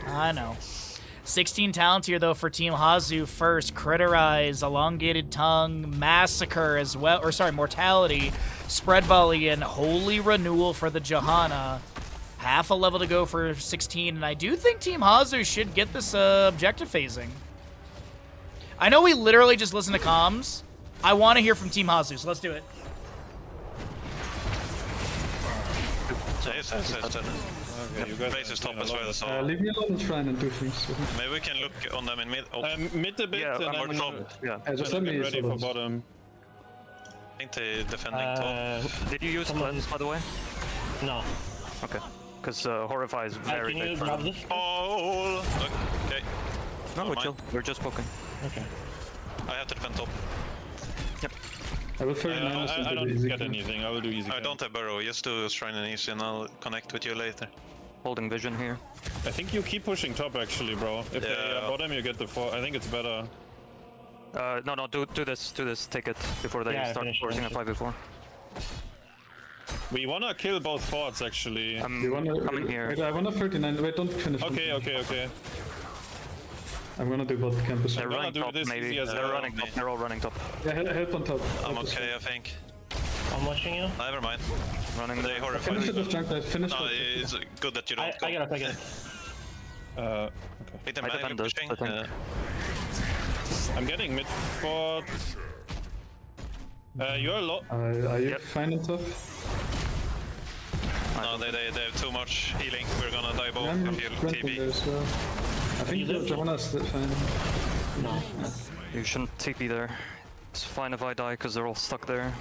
I know. 16 talents here, though, for Team Hasu. First, Critterize, Elongated Tongue, Massacre as well. Or, sorry, Mortality, Spread Volley, and Holy Renewal for the Johanna. Half a level to go for 16. And I do think Team Hasu should get this objective phasing. I know we literally just listen to comms. I want to hear from Team Hasu, so let's do it. Okay, you guys Blaze is top as well, so Leave me alone and try and do things. maybe we can look on them in mid. Oh, Mid a bit, Yeah, and or then top. Just let get me ready for solo. bottom. I think they defending top. Did you use cleanse, by the way? No. Okay. Because Horrify is very Can you big for grab them. this? Oh, okay. No, we're mine. chill. We're just poking. Okay. I have to defend top. I will 39 I don't easy get kill. anything. I will do easy. I kill. don't have burrow. Just do Shrine and easy, and I'll connect with you later. Holding vision here. I think you keep pushing top actually, bro. If they Yeah. bottom, you get the 4. I think it's better. No, do this. Take it before they Yeah, start finish forcing a it. 5v4. We wanna kill both forts actually. You wanna, coming here. Wait, I wanna 39. Wait, don't finish. Okay. I'm gonna do bot campus. They're gonna running do top, this maybe. easy as They're well. running top. They're all running top. Yeah, help on top. I'm okay, I think. I'm watching you. Never mind. Running They there. horrified. Finish it with Junkrat, finish No, it. it's good that you don't go. I get it, I get it. Okay. Hit them I man, defend you're this, pushing. I think. I'm getting mid fort. You're low. Are you Yep. fine and stuff? No, they have too much healing. We're gonna die both. I'm I feel renting there TP. as well. I think Johanna's fine. You shouldn't TP there. It's fine if I die because they're all stuck there.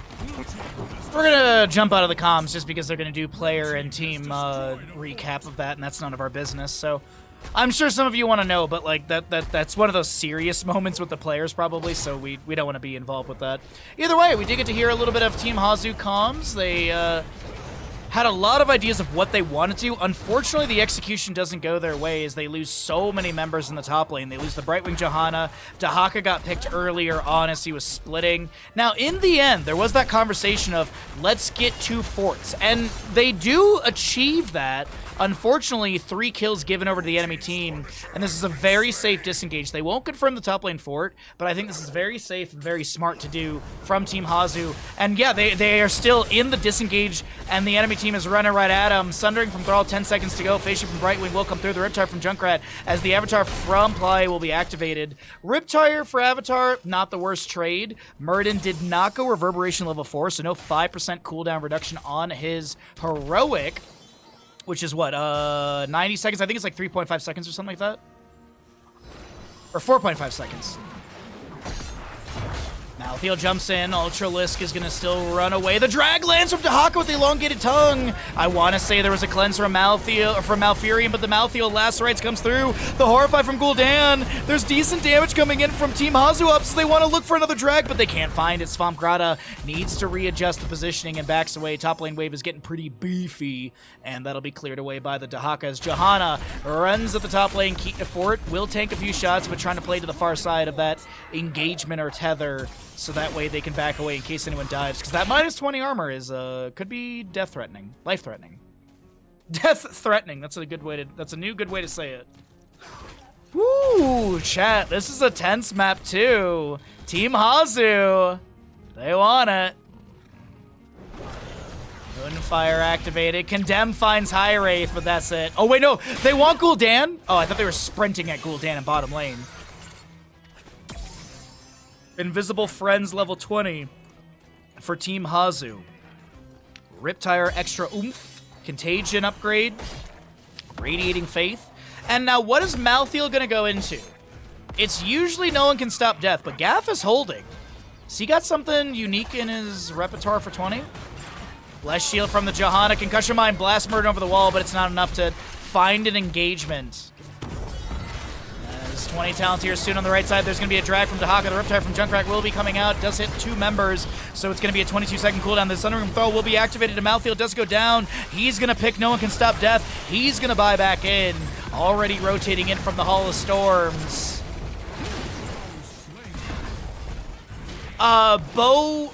We're gonna jump out of the comms just because they're gonna do player and team recap of that, and that's none of our business. So I'm sure some of you want to know, but like that's one of those serious moments with the players probably, so we don't want to be involved with that. Either way, we did get to hear a little bit of Team Hasu comms. They had a lot of ideas of what they wanted to. Unfortunately, the execution doesn't go their way as they lose so many members in the top lane. They lose the Brightwing Johanna. HlopakA got picked earlier on as he was splitting. Now, in the end, there was that conversation of, let's get 2 forts. And they do achieve that. Unfortunately, 3 kills given over to the enemy team, and this is a very safe disengage. They won't confirm the top lane fort, but I think this is very safe and very smart to do from Team Hasu. And yeah, they are still in the disengage, and the enemy team is running right at them. Sundering from Thrall, 10 seconds to go. Facial from Brightwing will come through. The Riptire from Junkrat as the Avatar from Play will be activated. Riptire for Avatar, not the worst trade. Murden did not go Reverberation level 4, so no 5% cooldown reduction on his Heroic. Which is what, 90 seconds? I think it's like 3.5 seconds or something like that. Or 4.5 seconds. Malthael jumps in. Ultralisk is going to still run away. The drag lands from HlopakA with the elongated tongue. I want to say there was a cleanse from Malfurion, but the Malthael lacerates comes through. The Horrify from Gul'dan. There's decent damage coming in from Team HasuObs, so they want to look for another drag, but they can't find it. Svampgrada needs to readjust the positioning and backs away. Top lane wave is getting pretty beefy, and that'll be cleared away by the HlopakA as Johanna runs at the top lane. Fort will tank a few shots, but trying to play to the far side of that engagement or tether, so that way they can back away in case anyone dives. Because that minus 20 armor is could be death-threatening, life-threatening, death-threatening. That's a good way to. That's a new good way to say it. Woo, chat. This is a tense map too. Team Hasu, they want it. Moonfire activated. Condemn finds High Wraith, but that's it. Oh wait, no, they want Gul'dan. Oh, I thought they were sprinting at Gul'dan in bottom lane. Invisible Friends level 20 for Team Hasu. Riptire extra oomph. Contagion upgrade. Radiating Faith. And now what is Malthael going to go into? It's usually no one can stop death, but Gaff is holding. Has he got something unique in his repertoire for 20? Bless Shield from the Johanna. Concussion Mine. Blast Murder over the wall, but it's not enough to find an engagement. 20 talent here soon on the right side. There's going to be a drag from HlopakA. The Riptire from Junkrat will be coming out. Does hit 2 members, so it's going to be a 22-second cooldown. The Thundering Throw will be activated. And Malthael does go down. He's going to pick No One Can Stop Death. He's going to buy back in. Already rotating in from the Hall of Storms. Bowick?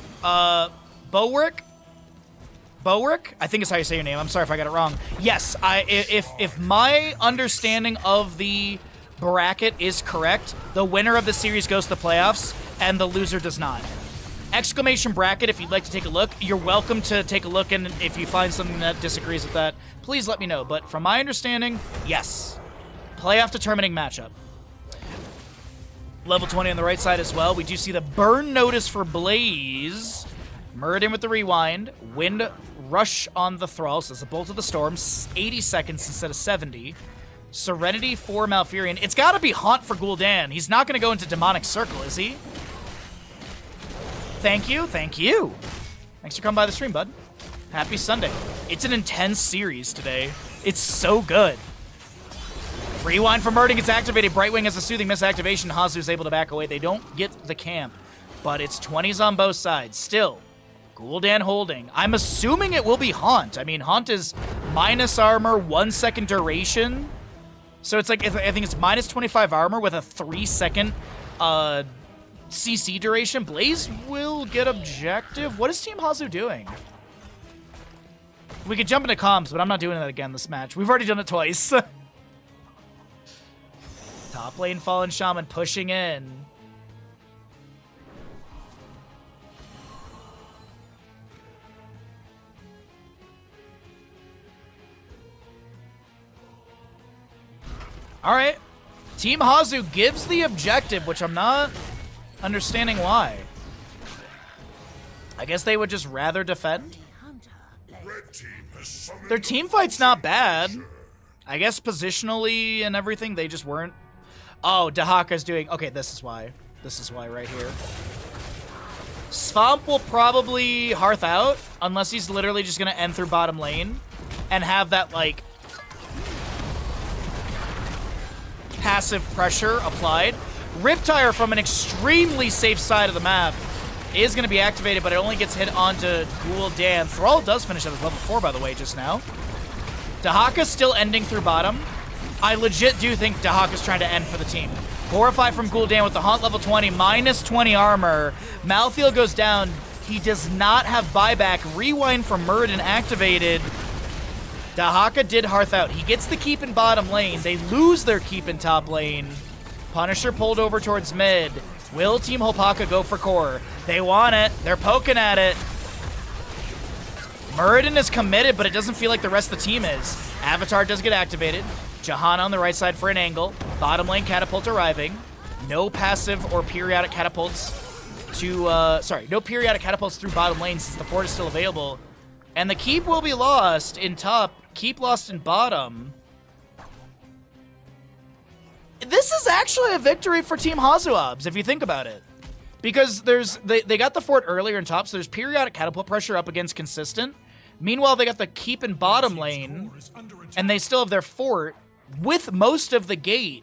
I think it's how you say your name. I'm sorry if I got it wrong. Yes, if my understanding of the bracket is correct, the winner of the series goes to the playoffs, and the loser does not. Exclamation bracket, if you'd like to take a look, you're welcome to take a look, and if you find something that disagrees with that, please let me know. But from my understanding, yes. Playoff determining matchup. Level 20 on the right side as well. We do see the burn notice for Blaze. Murden with the rewind. Wind rush on the Thrall, so it's a Bolt of the Storm. 80 seconds instead of 70. Serenity for Malfurion. It's got to be Haunt for Gul'dan. He's not going to go into Demonic Circle, is he? Thank you. Thanks for coming by the stream, bud. Happy Sunday. It's an intense series today. It's so good. Rewind from Murden gets activated. Brightwing has a Soothing Mist activation. Hazu's able to back away. They don't get the camp, but it's 20s on both sides. Still, Gul'dan holding. I'm assuming it will be Haunt. I mean, Haunt is minus armor, 1 second duration. So it's like, I think it's minus 25 armor with a 3-second CC duration. Blaze will get objective. What is Team Hasu doing? We could jump into comms, but I'm not doing that again this match. We've already done it twice. Top lane Fallen Shaman pushing in. All right. Team Hazu gives the objective, which I'm not understanding why. I guess they would just rather defend. Their team fight's not bad. I guess positionally and everything, they just weren't. Oh, HlopakA's doing... Okay, this is why. This is why right here. Svamp will probably Hearth out, unless he's literally just going to end through bottom lane and have that, like, passive pressure applied. Riptire from an extremely safe side of the map is going to be activated, but it only gets hit onto Gul'dan. Thrall does finish at his level 4, by the way, just now. HlopakA's still ending through bottom. I legit do think HlopakA's trying to end for the team. Horrify from Gul'dan with the Haunt level 20, minus 20 armor. Malthael goes down. He does not have buyback. Rewind from Muradin activated. HlopakA did Hearth out. He gets the keep in bottom lane. They lose their keep in top lane. Punisher pulled over towards mid. Will Team HlopakA go for core? They want it. They're poking at it. Muradin is committed, but it doesn't feel like the rest of the team is. Avatar does get activated. Jahan on the right side for an angle. Bottom lane catapult arriving. No passive or periodic catapults to, no periodic catapults through bottom lane since the fort is still available. And the keep will be lost in top. Keep lost in bottom. This is actually a victory for Team HasuObs, if you think about it. Because they got the fort earlier in top, so there's periodic catapult pressure up against consistent. Meanwhile, they got the keep in bottom lane, and they still have their fort with most of the gate.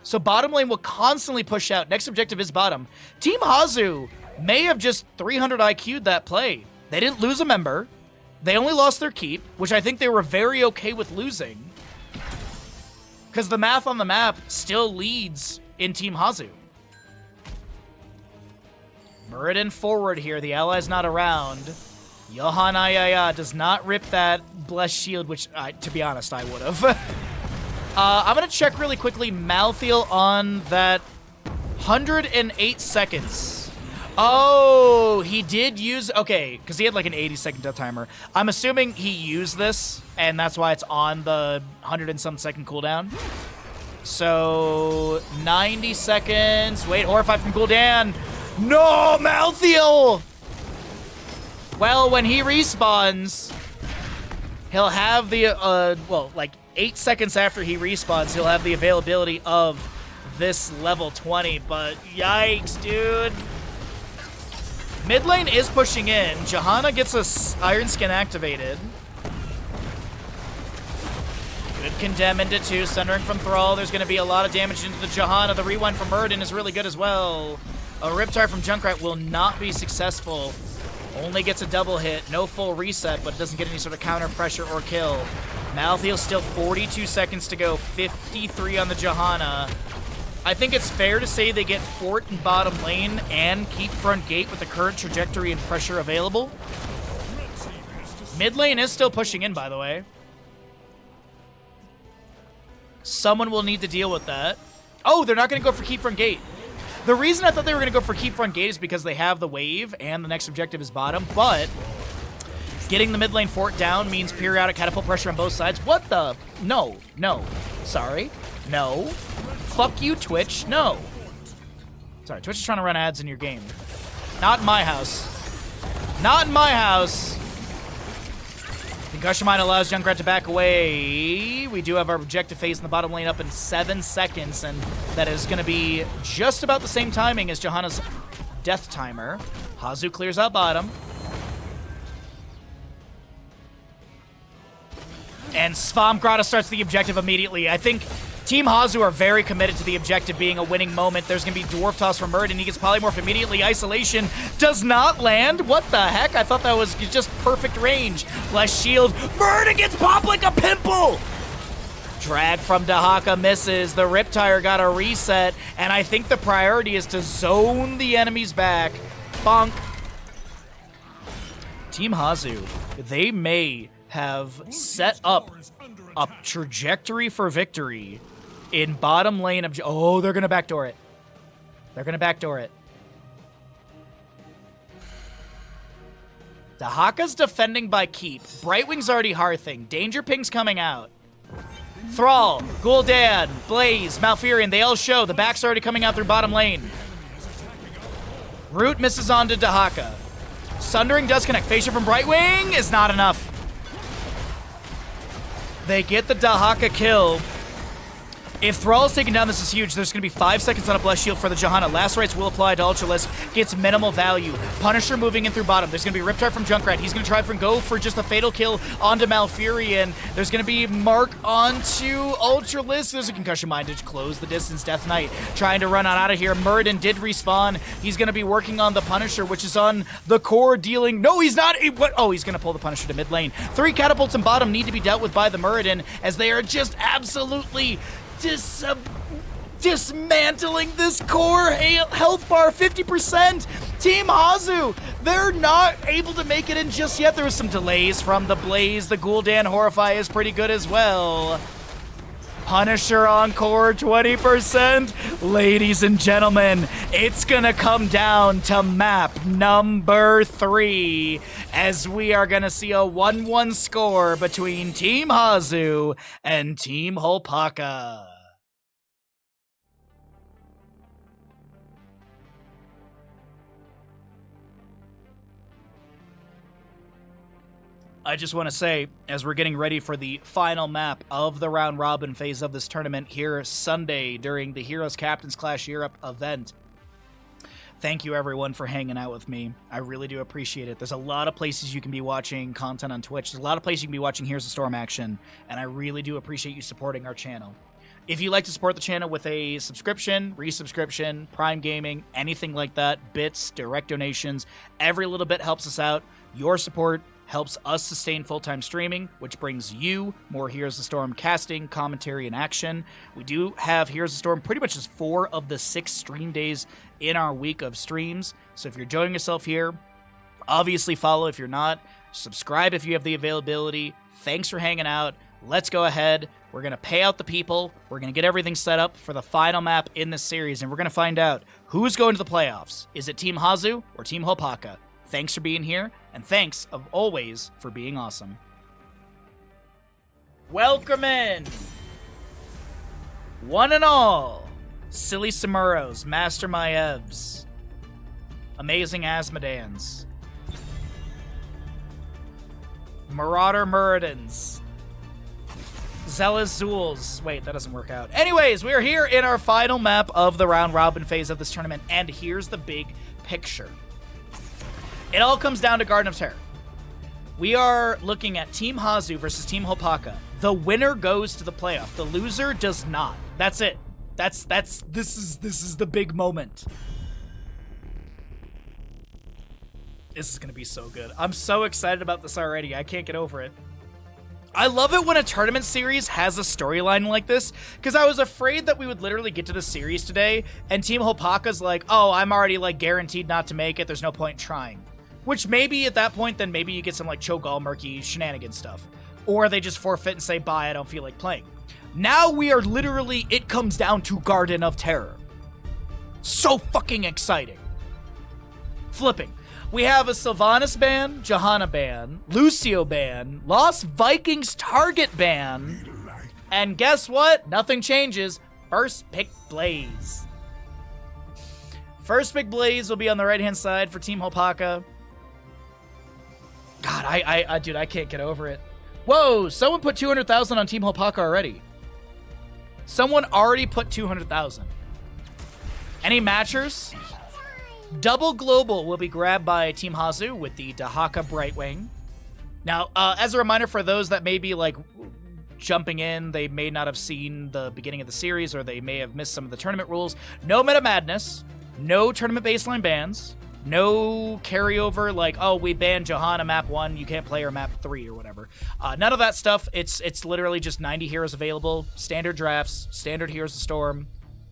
So bottom lane will constantly push out. Next objective is bottom. Team Hazu may have just 300 IQ'd that play. They didn't lose a member. They only lost their keep, which I think they were very okay with losing. Because the math on the map still leads in Team Hazu. Muradin forward here. The ally's not around. Johan Ayaya does not rip that Blessed Shield, which, to be honest, I would have. I'm going to check really quickly Malthael on that 108 seconds. Oh, he did use... Okay, because he had like an 80-second death timer. I'm assuming he used this, and that's why it's on the 100 and some second cooldown. So, 90 seconds. Wait, Horrify from Gul'dan. No, Malthael! Well, when he respawns, he'll have the, well, like 8 seconds after he respawns, he'll have the availability of this level 20, but yikes, dude. Mid lane is pushing in. Johanna gets a Iron Skin activated. Good condemn into 2, centering from Thrall. There's going to be a lot of damage into the Johanna. The rewind from Muradin is really good as well. A Riptire from Junkrat will not be successful. Only gets a double hit, no full reset, but doesn't get any sort of counter pressure or kill. Malthael still 42 seconds to go, 53 on the Johanna. I think it's fair to say they get fort in bottom lane and keep front gate with the current trajectory and pressure available. Mid lane is still pushing in, by the way. Someone will need to deal with that. Oh, they're not going to go for keep front gate. The reason I thought they were going to go for keep front gate is because they have the wave and the next objective is bottom, but getting the mid lane fort down means periodic catapult pressure on both sides. What the? No, no. Sorry. No. Fuck you, Twitch. No. Sorry, Twitch is trying to run ads in your game. Not in my house. Not in my house. Concussion Mine allows Junkrat to back away. We do have our objective phase in the bottom lane up in 7 seconds, and that is going to be just about the same timing as Johanna's death timer. Hazu clears out bottom. And Svamgrata starts the objective immediately. I think Team Hazu are very committed to the objective being a winning moment. There's going to be Dwarf Toss from Muradin. He gets Polymorphed immediately. Isolation does not land. What the heck? I thought that was just perfect range. Blessed Shield. Muradin gets popped like a pimple. Drag from HlopakA misses. The Riptire got a reset. And I think the priority is to zone the enemies back. Bonk. Team Hazu, they may have set up a trajectory for victory in bottom lane. Oh, they're going to backdoor it. They're going to backdoor it. HlopakA's defending by keep. Brightwing's already hearthing. Danger Ping's coming out. Thrall, Gul'dan, Blaze, Malfurion, they all show. The back's already coming out through bottom lane. Root misses on to HlopakA. Sundering does connect. Fascia from Brightwing is not enough. They get the HlopakA kill. If Thrall is taken down, this is huge. There's going to be 5 seconds on a Blessed Shield for the Johanna. Last Rites will apply to Ultralisk. Gets minimal value. Punisher moving in through bottom. There's going to be Riptide from Junkrat. He's going to try go for just a fatal kill onto Malfurion. There's going to be Mark onto Ultralisk. There's a Concussion Mind to close the distance. Death Knight trying to run on out of here. Muradin did respawn. He's going to be working on the Punisher, which is on the core dealing. No, he's not. What? Oh, he's going to pull the Punisher to mid lane. 3 catapults in bottom need to be dealt with by the Muradin as they are just absolutely dismantling this core health bar. 50%. Team Hasu, they're not able to make it in just yet. There was some delays from the Blaze. The Gul'dan Horrify is pretty good as well. Punisher on core, 20%. Ladies and gentlemen, it's gonna come down to map number 3 as we are gonna see a 1-1 score between Team Hasu and Team HlopakA. I just want to say, as we're getting ready for the final map of the round robin phase of this tournament here Sunday during the Heroes Captains Clash Europe event, thank you everyone for hanging out with me. I really do appreciate it. There's a lot of places you can be watching content on Twitch. There's a lot of places you can be watching Here's the Storm action, and I really do appreciate you supporting our channel. If you'd like to support the channel with a subscription, resubscription, Prime Gaming, anything like that, bits, direct donations, every little bit helps us out. Your support helps us sustain full-time streaming, which brings you more Heroes of the Storm casting, commentary, and action. We do have Heroes of the Storm pretty much just 4 of the 6 stream days in our week of streams. So if you're enjoying yourself here, obviously follow if you're not. Subscribe if you have the availability. Thanks for hanging out. Let's go ahead. We're going to pay out the people. We're going to get everything set up for the final map in this series, and we're going to find out who's going to the playoffs. Is it Team Hasu or Team HlopakA? Thanks for being here, and thanks, of always, for being awesome. Welcome in, one and all, Silly Samuros, Master Maevs, Amazing Asmodans, Marauder Muradins, Zealous Zuls. Wait, that doesn't work out. Anyways, we are here in our final map of the round robin phase of this tournament, and here's the big picture. It all comes down to Garden of Terror. We are looking at Team Hasu versus Team HlopakA. The winner goes to the playoff. The loser does not. That's it. This is the big moment. This is gonna be so good. I'm so excited about this already. I can't get over it. I love it when a tournament series has a storyline like this, because I was afraid that we would literally get to the series today, and Team HlopakA's like, oh, I'm already like guaranteed not to make it. There's no point in trying. Which maybe at that point, then maybe you get some like Cho'Gall murky shenanigan stuff. Or they just forfeit and say, bye, I don't feel like playing. Now we are literally, it comes down to Garden of Terror. So fucking exciting. Flipping. We have a Sylvanas ban, Johanna ban, Lucio ban, Lost Vikings target ban, and guess what? Nothing changes. First pick Blaze. First pick Blaze will be on the right-hand side for Team HlopakA. God, dude, I can't get over it. Whoa, someone put 200,000 on Team HlopakA already. Someone already put 200,000. Any matchers? Double Global will be grabbed by Team Hasu with the HlopakA Brightwing. Now, as a reminder for those that may be like jumping in, they may not have seen the beginning of the series, or they may have missed some of the tournament rules. No Meta Madness, no tournament baseline bans, no carryover like, oh, we banned Johanna map 1, you can't play her map 3 or whatever. None of that stuff. It's literally just 90 heroes available, standard drafts, standard Heroes of Storm,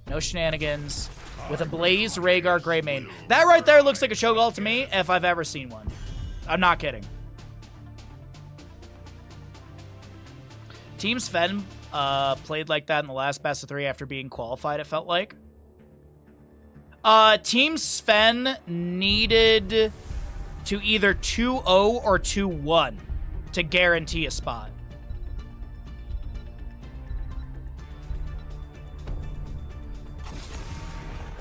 no shenanigans, with a Blaze, Rhaegar, Greymane. That right there looks like a Cho'Gall to me if I've ever seen one. I'm not kidding. Team Sven played like that in the last best of 3 after being qualified, it felt like. Team Sven needed to either 2-0 or 2-1 to guarantee a spot.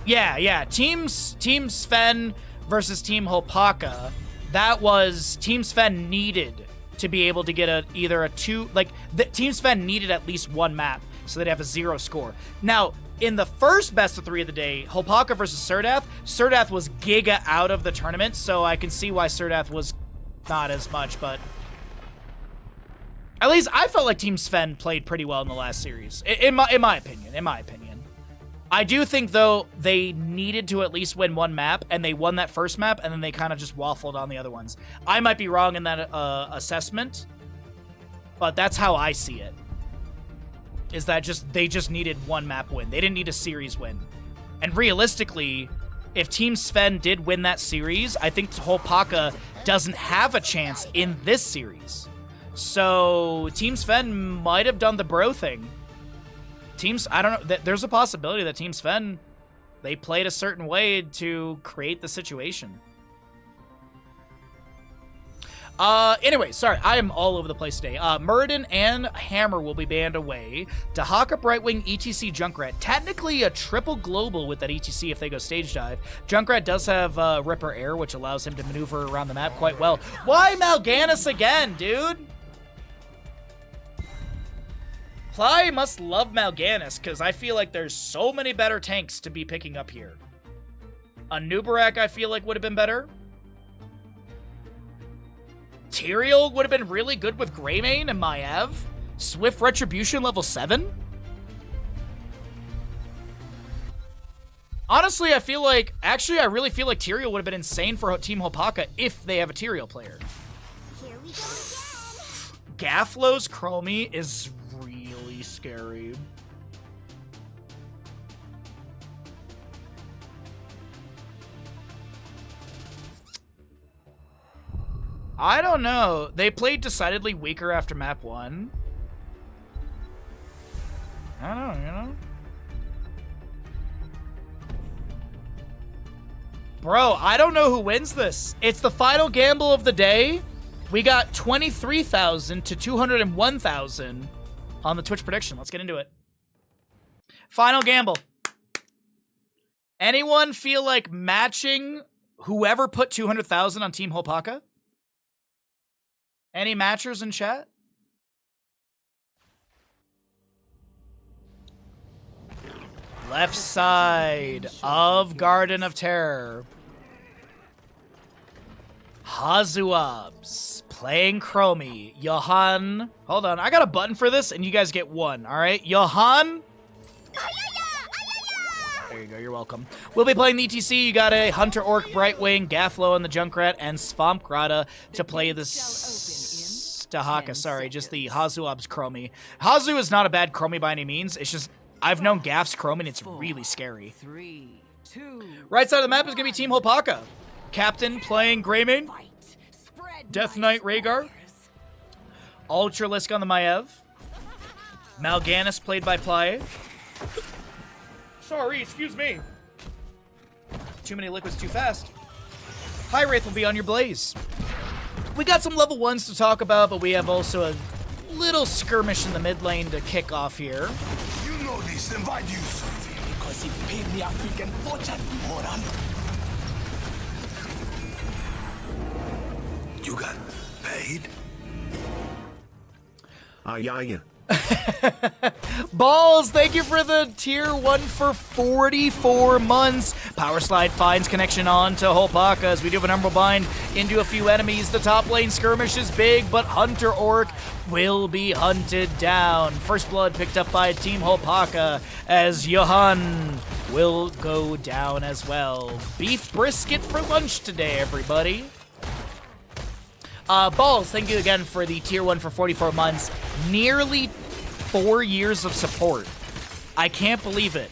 Yeah. Team Sven versus Team HlopakA. That was Team Sven needed to be able to get either a 2, like Team Sven needed at least 1 map so they'd have a 0 score. Now, in the first best of 3 of the day, HlopakA versus Surdath was giga out of the tournament, so I can see why Surdath was not as much, but at least I felt like Team Sven played pretty well in the last series, in my opinion. I do think, though, they needed to at least win 1 map, and they won that first map, and then they kind of just waffled on the other ones. I might be wrong in that assessment, but that's how I see it. Is that they just needed 1 map win. They didn't need a series win. And realistically, if Team Sven did win that series, I think HlopakA doesn't have a chance in this series. So Team Sven might have done the bro thing. I don't know. There's a possibility that Team Sven, they played a certain way to create the situation. Anyway, sorry, I am all over the place today. Muradin and Hammer will be banned away. Dahaka, Brightwing, ETC, Junkrat. Technically a triple global with that ETC if they go stage dive. Junkrat does have Ripper Air, which allows him to maneuver around the map quite well. Why Mal'Ganis again, dude? Ply must love Mal'Ganis, because I feel like there's so many better tanks to be picking up here. A Nubarak, I feel like, would have been better. Tyrael would have been really good with Greymane and Maiev. Swift Retribution level 7? Honestly, I feel like... Actually, I really feel like Tyrael would have been insane for Team HlopakA if they have a Tyrael player. Gaflow's Chromie is really scary. I don't know. They played decidedly weaker after map 1. I don't know, you know? Bro, I don't know who wins this. It's the final gamble of the day. We got 23,000 to 201,000 on the Twitch prediction. Let's get into it. Final gamble. Anyone feel like matching whoever put 200,000 on Team HlopakA? Any matchers in chat? Left side of Garden of Terror. HasuObs playing Chromie. Johan. Hold on, I got a button for this and you guys get 1, all right? Johan. There you go, you're welcome. We'll be playing the ETC. You got a Hunter Orc, Brightwing, Gaflow and the Junkrat, and Svampgrata to play this. Dahaka, sorry, just the HasuObs Chromie. Hasu is not a bad Chromie by any means. It's just, I've known Gaf's Chromie and it's really scary. 3, 2, right side of the map is going to be Team HlopakA. Captain playing Greymane. Death Knight Rhaegar. Ultralisk on the Maiev. Mal'Ganis played by Ply. Sorry, excuse me. Too many liquids too fast. High Wraith will be on your Blaze. We got some level 1s to talk about, but we have also a little skirmish in the mid lane to kick off here. You know this, then why do you serve him? Because he paid me a freaking fortune, moron. You got paid? Yeah. Balls, thank you for the tier 1 for 44 months. Power Slide finds connection on to HlopakA as we do have a number bind into a few enemies. The top lane skirmish is big, but Hunter Orc will be hunted down. First blood picked up by Team HlopakA as Johan will go down as well. Beef brisket for lunch today, everybody. Balls, thank you again for the tier 1 for 44 months. Nearly 4 years of support. I can't believe it.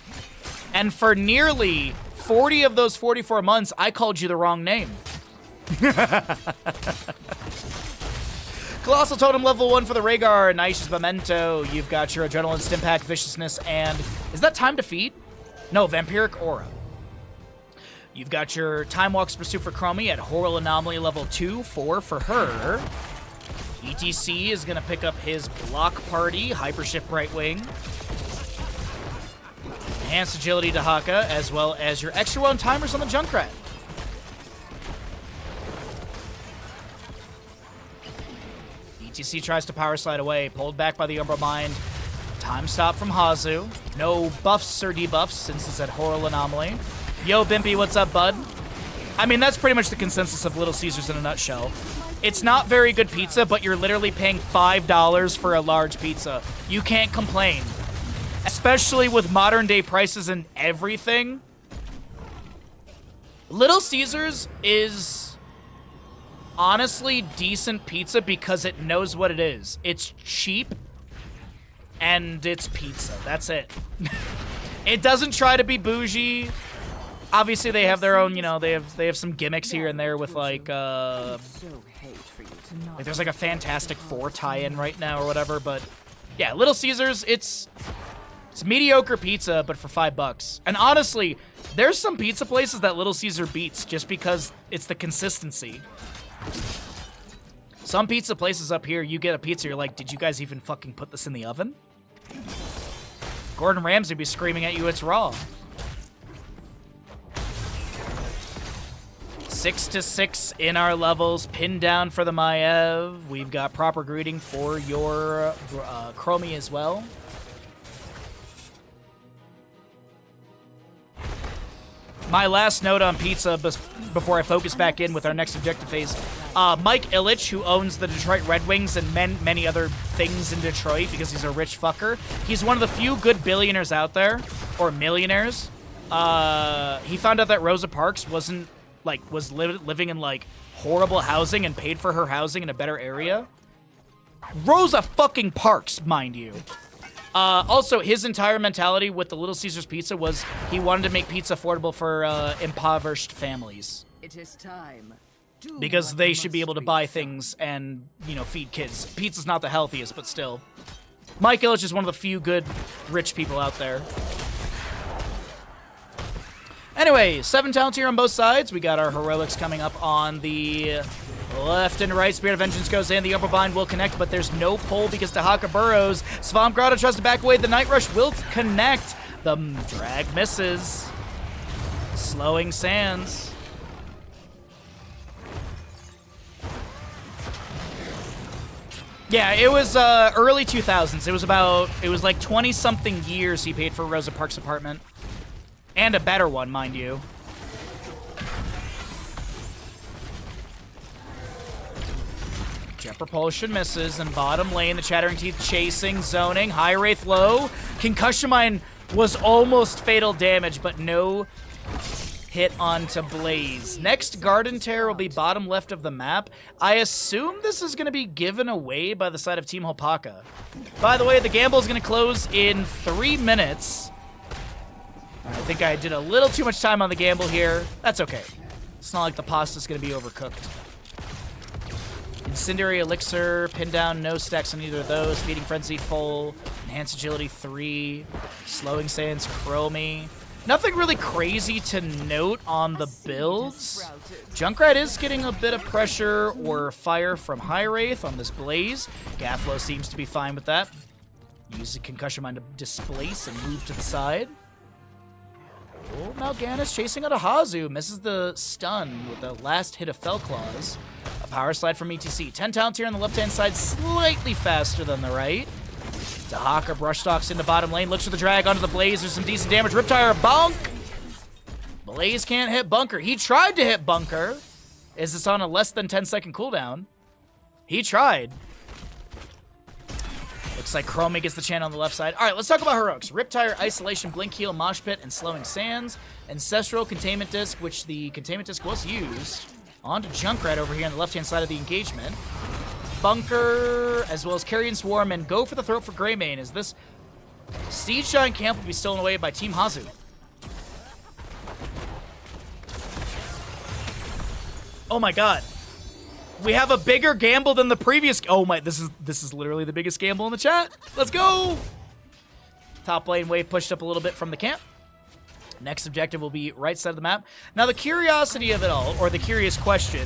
And for nearly 40 of those 44 months, I called you the wrong name. Colossal Totem level 1 for the Rhaegar. Naisha's Memento. You've got your Adrenaline Stimpack, Viciousness, and... Is that Time Defeat? No, Vampiric Aura. You've got your Time Walk's Pursuit for Chromie at Horror Anomaly level 2, 4 for her. ETC is going to pick up his Block Party, Hypershift Brightwing. enhanced agility to HlopakA, as well as your extra one timers on the Junkrat. ETC tries to power slide away, pulled back by the Umbral Mind. Time stop from Hazu. No buffs or debuffs since it's at Horror Anomaly. Yo, Bimpy, what's up, bud? I mean, that's pretty much the consensus of Little Caesars in a nutshell. It's not very good pizza, but you're literally paying $5 for a large pizza. You can't complain. Especially with modern day prices and everything. Little Caesars is honestly decent pizza because it knows what it is. It's cheap and it's pizza. That's it. It doesn't try to be bougie. Obviously, they have their own, you know, they have some gimmicks here and there with like there's like a Fantastic Four tie-in right now or whatever. But yeah, Little Caesars, it's mediocre pizza, but for $5. And honestly, there's some pizza places that Little Caesar beats just because it's the consistency. Some pizza places up here, you get a pizza, you're like, did you guys even fucking put this in the oven? Gordon Ramsay be screaming at you, it's raw. 6-6 in our levels, pinned down for the Maiev. We've got proper greeting for your Chromie as well. My last note on pizza before I focus back in with our next objective phase. Mike Ilitch, who owns the Detroit Red Wings and many other things in Detroit because he's a rich fucker. He's one of the few good billionaires out there, or millionaires. He found out that Rosa Parks was living in like horrible housing and paid for her housing in a better area. Rosa fucking Parks, mind you. Also, his entire mentality with the Little Caesars pizza was he wanted to make pizza affordable for impoverished families. It is time. Because they should be able to buy things and, you know, feed kids. Pizza's not the healthiest, but still. Mike Ilitch is one of the few good rich people out there. Anyway, 7 talents here on both sides. We got our heroics coming up on the left and right. Spirit of Vengeance goes in. The upper bind will connect, but there's no pull because HlopakA burrows. Swamp Grotto tries to back away. The Night Rush will connect. The drag misses. Slowing Sands. Yeah, it was early 2000s. It was like 20-something years he paid for Rosa Parks' apartment. And a better one, mind you. Jet Propulsion misses, and bottom lane, the Chattering Teeth chasing, zoning, High Wraith low. Concussion Mine was almost fatal damage, but no hit onto Blaze. Next Garden Terror will be bottom left of the map. I assume this is going to be given away by the side of Team HlopakA. By the way, the gamble is going to close in 3 minutes. I think I did a little too much time on the gamble here. That's okay. It's not like the pasta's going to be overcooked. Incendiary Elixir, pin down, no stacks on either of those. Feeding Frenzy full, Enhanced Agility 3, Slowing Sands, Chromie. Nothing really crazy to note on the builds. Junkrat is getting a bit of pressure or fire from High Wraith on this Blaze. Gafflo seems to be fine with that. Use a Concussion Mine to displace and move to the side. Oh, Mal'Ganis chasing out a Hazu. Misses the stun with the last hit of Fell Claws. A power slide from ETC. 10 talents here on the left-hand side, slightly faster than the right. HlopakA brush stalks into bottom lane. Looks for the drag onto the Blaze. There's some decent damage. Riptire, bonk! Blaze can't hit Bunker. He tried to hit Bunker. Is this on a less than 10-second cooldown? He tried. Looks like Chromie gets the channel on the left side. All right, let's talk about heroics. Riptire, Isolation, Blink Heal, Mosh Pit, and Slowing Sands. Ancestral, Containment Disc, which the Containment Disc was used. Onto Junkrat over here on the left-hand side of the engagement. Bunker, as well as Carrion Swarm, and go for the throat for Greymane, as this Siege Giant camp will be stolen away by Team Hazu. Oh my god. We have a bigger gamble than the previous. Oh my, this is literally the biggest gamble in the chat. Let's go. Top lane wave pushed up a little bit from the camp. Next objective will be right side of the map. Now the curiosity of it all, or the curious question,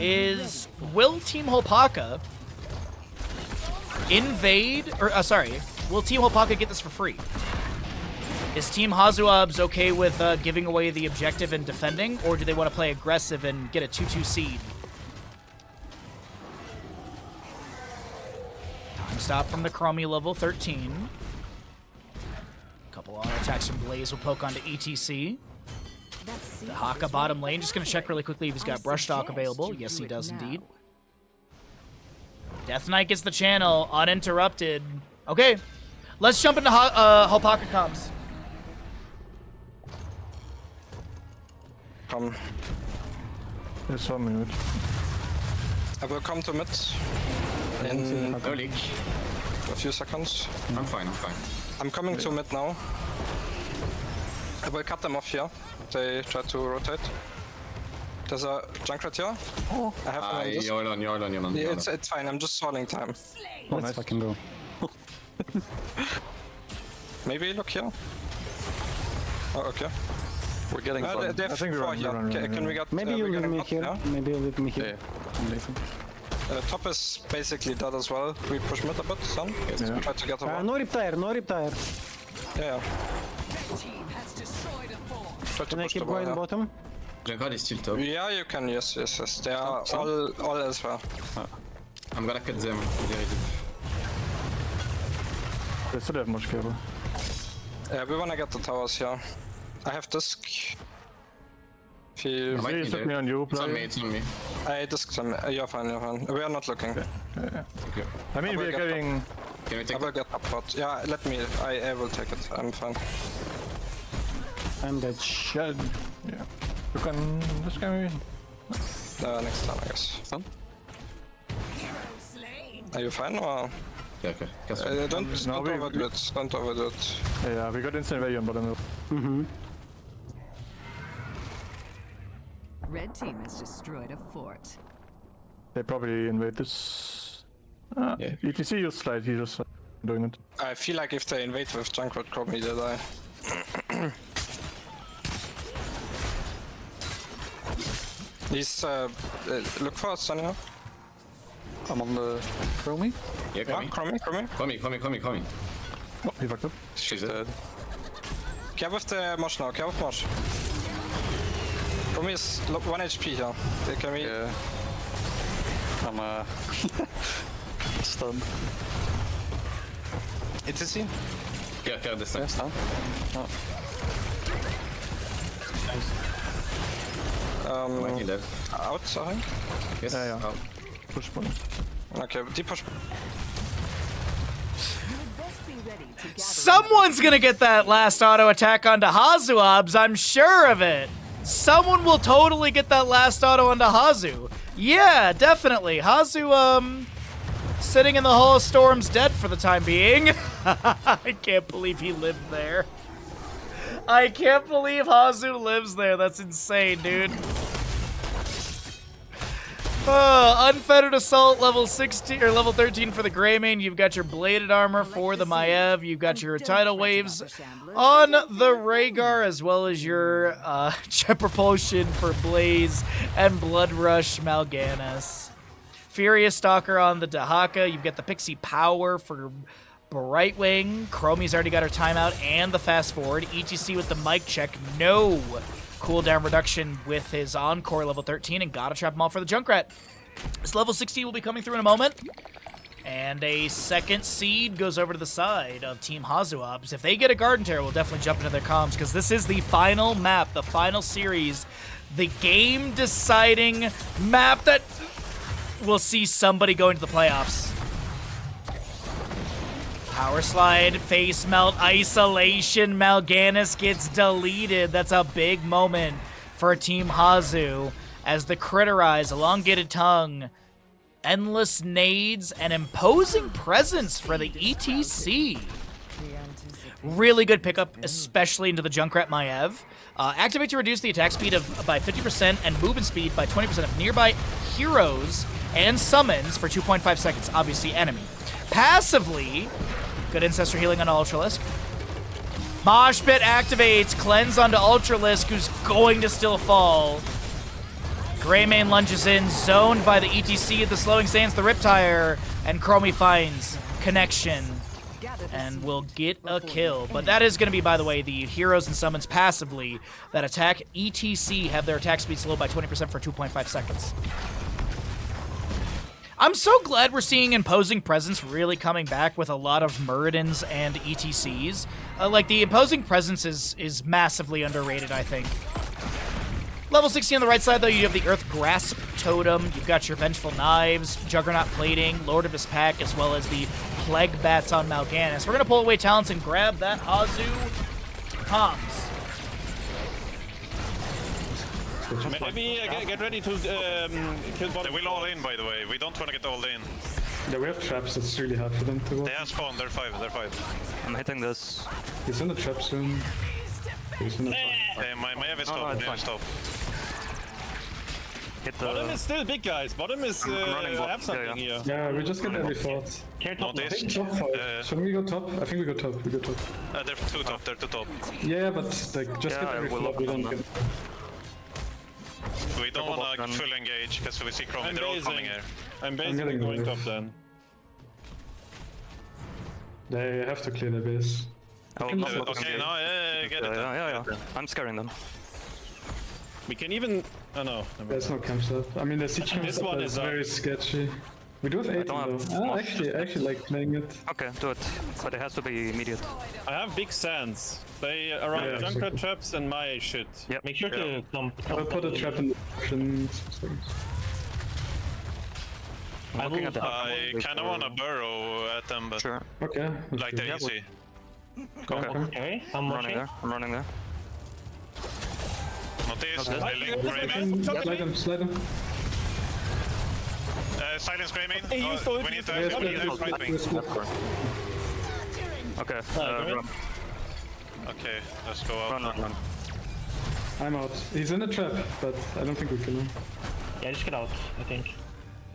is will Team HlopakA invade, or sorry, will Team HlopakA get this for free? Is Team HasuObs okay with giving away the objective and defending, or do they want to play aggressive and get a 2-2 seed? Time stop from the Chromie level 13. Couple auto attacks from Blaze will poke onto ETC. The HlopakA bottom lane, just going to check really quickly if he's got Brush Stock available. Yes, he does indeed. Death Knight gets the channel, uninterrupted. Okay, let's jump into HlopakA comms. Come. There's 1 minute. I will come to mid in No leak. a few seconds. I'm fine, I'm fine. I'm coming to mid now. I will cut them off here. They try to rotate. There's a Junkrat here. Oh, I have one on this. You're on. Yeah, it's fine, I'm just stalling time. Let's fucking go. Maybe look here. Oh, okay. We're getting fun. They have 4 here. Can we get... Maybe you we're leave getting me bot, here. yeah? Maybe you leave me here. Yeah. I'm leaving. Top is basically dead as well. We push mid a bit, son. We try to get a No Riptire, no Riptire. Yeah. Try to Can I push the keep ball, going yeah. bottom? Junkrat is still top. Yeah, you can, yes. They are all elsewhere. I'm gonna cut them very deep. They still have much cable. Yeah, we wanna get the towers here. I have disc. If you... Might be Please let there. me on you, It's on me, play. it's on me. I disc them. You're fine. We are not looking. Thank you. I mean, I will we're get getting... Can we I take will get up bot. Yeah, let me. I will take it. I'm fine. I'm dead. Yeah. You can... This guy maybe? Next time, I guess. Fun? Are you fine or? Yeah, okay. Don't No, overdo it. Don't overdo it. Yeah, we got instant value on bottom. Mm-hmm. Red team has destroyed a fort. They probably invade this. Yeah. You can see you slide, he's just doing it. I feel like if they invade with Junkrat Chromie, they die. He's look for us, Sonia. I'm on the Chromie. Yeah, Yeah, Chromie. Chromie. Oh, he fucked up. She's dead. Care with the Mosh now, care with Mosh. Chromie is 1 HP here. Can we... Yeah. I'm stunned. It is he? Yeah, this time. Yeah, stunned. Might be dead. Out, I think. Yes. Yeah. Out. Push button. Okay, deep push. Someone's gonna get that last auto attack onto HasuObs, I'm sure of it. Someone will totally get that last auto onto Hasu. Yeah, definitely. Hasu, sitting in the Hall of Storms dead for the time being. I can't believe he lived there. I can't believe Hasu lives there. That's insane, dude. Unfettered Assault level 16 or level 13 for the Greymane. You've got your bladed armor for the Maiev. You've got your tidal waves on the Rhaegar, as well as your jet propulsion for Blaze and Blood Rush Mal'Ganis. Furious Stalker on the Dahaka. You've got the Pixie Power for Brightwing. Chromie's already got her timeout and the fast forward. ETC with the mic check. No cooldown reduction with his Encore level 13, and gotta trap him off for the Junkrat. This level 16 will be coming through in a moment. And a second seed goes over to the side of Team HasuObs. If they get a Garden Terror, we'll definitely jump into their comms, because this is the final map, the final series, the game-deciding map that will see somebody going to the playoffs. Power Slide, Face Melt, Isolation, Mal'Ganis gets deleted. That's a big moment for Team Hasu as the Critterize, Elongated Tongue, Endless Nades, and Imposing Presence for the ETC. Really good pickup, especially into the Junkrat Maiev. Activate to reduce the attack speed by 50% and movement speed by 20% of nearby heroes and summons for 2.5 seconds, obviously enemy. Passively, good Ancestor Healing on Ultralisk. Mosh Pit activates, Cleanse onto Ultralisk, who's going to still fall. Greymane lunges in, zoned by the ETC, the Slowing Sands, the Riptire, and Chromie finds connection. and will get a kill. But that is going to be, by the way, the heroes and summons passively that attack ETC have their attack speed slowed by 20% for 2.5 seconds. I'm so glad we're seeing Imposing Presence really coming back with a lot of Muradins and ETCs. Like, the Imposing Presence is massively underrated, I think. Level 16 on the right side, though, you have the Earth Grasp Totem. You've got your Vengeful Knives, Juggernaut Plating, Lord of his Pack, as well as the Plague Bats on Mal'Ganis. We're going to pull away talents and grab that HasuObs. Maybe get ready to kill bottom. They will all in, by the way. We don't want to get all in. Yeah, we have traps. It's really hard for them to walk. They have spawn. They're 5. They're 5. I'm hitting this. He's in the trap soon. He's in the trap. My Ev is top. it's fine. Stop. Hit the... Bottom is still big, guys. Bottom is have something here. Yeah, we just get every thought. Not I this. think top 5. Shouldn't we go top? I think we go top. We go top. They're 2 top. They're 2 top. Yeah, but like just get every thought. We don't get. We don't want to full engage because we see Chromie. They're all coming here. I'm basically going top then. They have to clear the base. Oh, Okay, now get it. Yeah. I'm scaring them. We can even. Oh no. There's no camp set. I mean, the siege camp set is very sketchy. We do have 18 though. I actually like playing it. Okay, do it. But it has to be immediate. I have big sands. They around Junkrat traps and my shit. Yep. Make sure to come. I'll put a trap in the option. I kind of want to burrow at them, but sure. Okay. like they easy. Okay. I'm running there. Not this. Slide him. Silent screaming. We need to fight me. Okay. Run. Okay, let's go out. Run. I'm out. He's in a trap, but I don't think we kill him. Yeah, just get out, I think.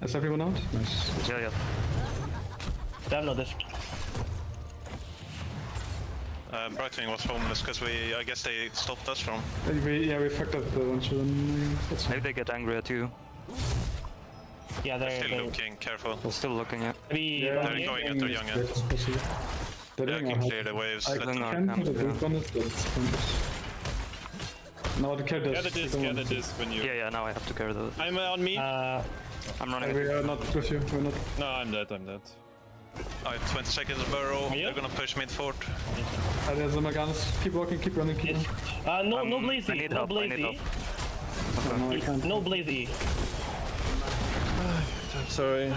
Is everyone out? Nice. Yeah. They have no disc. Brightwing was homeless because I guess they stopped us from. We fucked up the one shot. Maybe they get angry at you. Yeah, they're Still looking, careful. They're still looking, yeah. They're going at their young end. They're I can clear the waves. I can put a loop on it, but it's pointless. No, the carry does. Get the disc when you... Yeah, now I have to carry those. I'm on me. I'm running. We are not with you, we're not. No, I'm dead. I have 20 seconds of burrow. They're gonna push mid fort. There's a Mal'Ganis. Keep walking, keep running, keep running. No Blaze E. No Blaze E. No, I can't. No Blaze E. I'm sorry.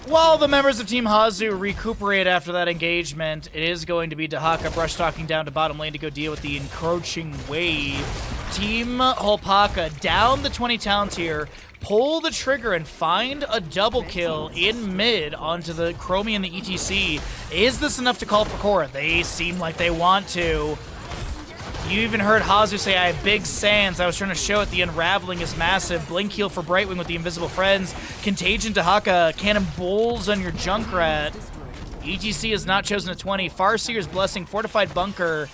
While the members of Team Hasu recuperate after that engagement, it is going to be HlopakA brush talking down to bottom lane to go deal with the encroaching wave. Team HlopakA down the 20 talents here, pull the trigger and find a double kill in mid onto the Chromie and the ETC. Is this enough to call for Korra? They seem like they want to. You even heard Hasu say, I have big sands. I was trying to show it. The unraveling is massive. Blink heal for Brightwing with the invisible friends. Contagion to HlopakA. Cannonballs on your Junkrat. ETC has not chosen a 20. Farseer's Blessing. Fortified Bunker.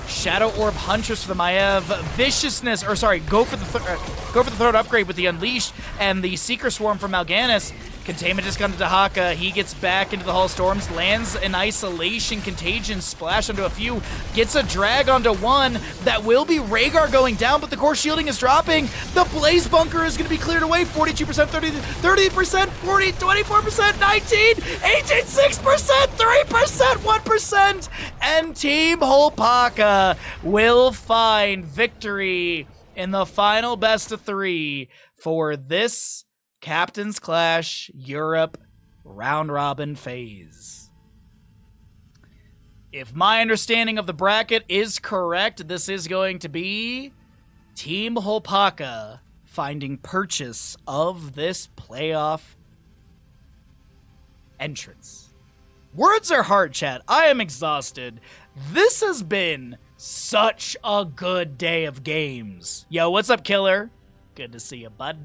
Shadow Orb Huntress for the Maiev. Viciousness, or sorry, go for the third upgrade with the Unleashed. And the Seeker Swarm from Mal'Ganis. Containment just come to HlopakA. He gets back into the Hall of Storms, lands an Isolation Contagion, splash onto a few, gets a drag onto one. That will be Rhaegar going down, but the core shielding is dropping. The Blaze Bunker is going to be cleared away. 42%, 30%, 40, 24%, 19, 18, 6%, 3%, 1%. And Team HlopakA will find victory in the final best of 3 for this Captain's Clash Europe round robin phase. If my understanding of the bracket is correct, this is going to be Team HlopakA finding purchase of this playoff entrance. Words are hard, chat. I am exhausted. This has been such a good day of games. Yo, what's up, Killer? Good to see you, bud.